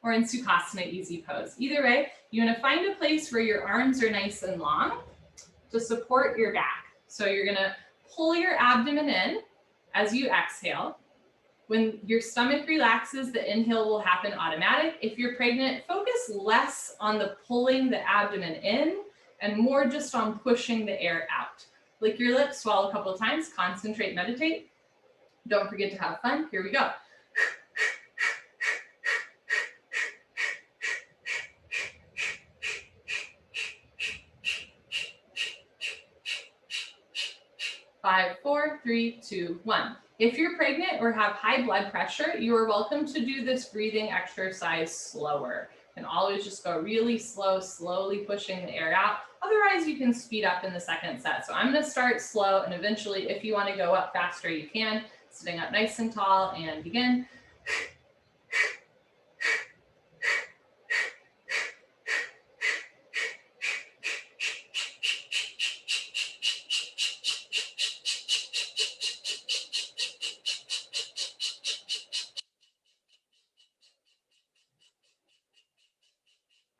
or in Sukhasana, easy pose. Either way, you want to find a place where your arms are nice and long to support your back. So you're going to pull your abdomen in as you exhale. When your stomach relaxes, the inhale will happen automatic. If you're pregnant, focus less on the pulling the abdomen in and more just on pushing the air out. Lick your lips, swallow a couple of times, concentrate, meditate. Don't forget to have fun. Here we go. 5, 4, 3, 2, 1. If you're pregnant or have high blood pressure, you are welcome to do this breathing exercise slower. And always just go really slow, slowly pushing the air out. Otherwise, you can speed up in the second set. So I'm going to start slow, and eventually, if you want to go up faster, you can. Sitting up nice and tall, and begin.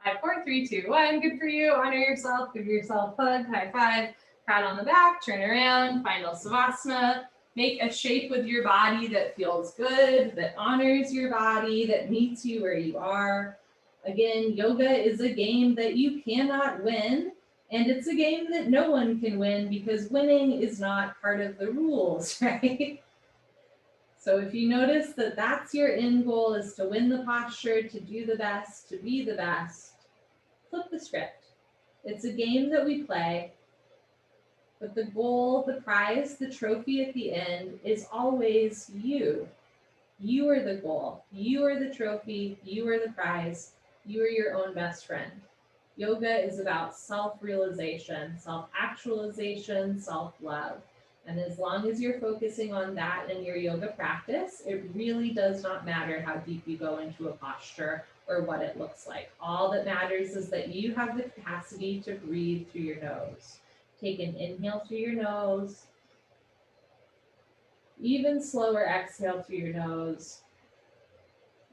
5, 4, 3, 2, 1. Good for you. Honor yourself. Give yourself a hug. High five. Pat on the back. Turn around. Final Savasana. Make a shape with your body that feels good, that honors your body, that meets you where you are. Again, yoga is a game that you cannot win, and it's a game that no one can win because winning is not part of the rules, right? So if you notice that that's your end goal, is to win the posture, to do the best, to be the best, flip the script. It's a game that we play, but the goal, the prize, the trophy at the end is always you. You are the goal. You are the trophy. You are the prize. You are your own best friend. Yoga is about self-realization, self-actualization, self-love. And as long as you're focusing on that in your yoga practice, it really does not matter how deep you go into a posture or what it looks like. All that matters is that you have the capacity to breathe through your nose. Take an inhale through your nose. Even slower exhale through your nose.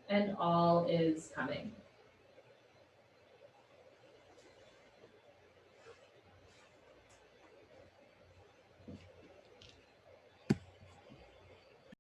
And all is coming.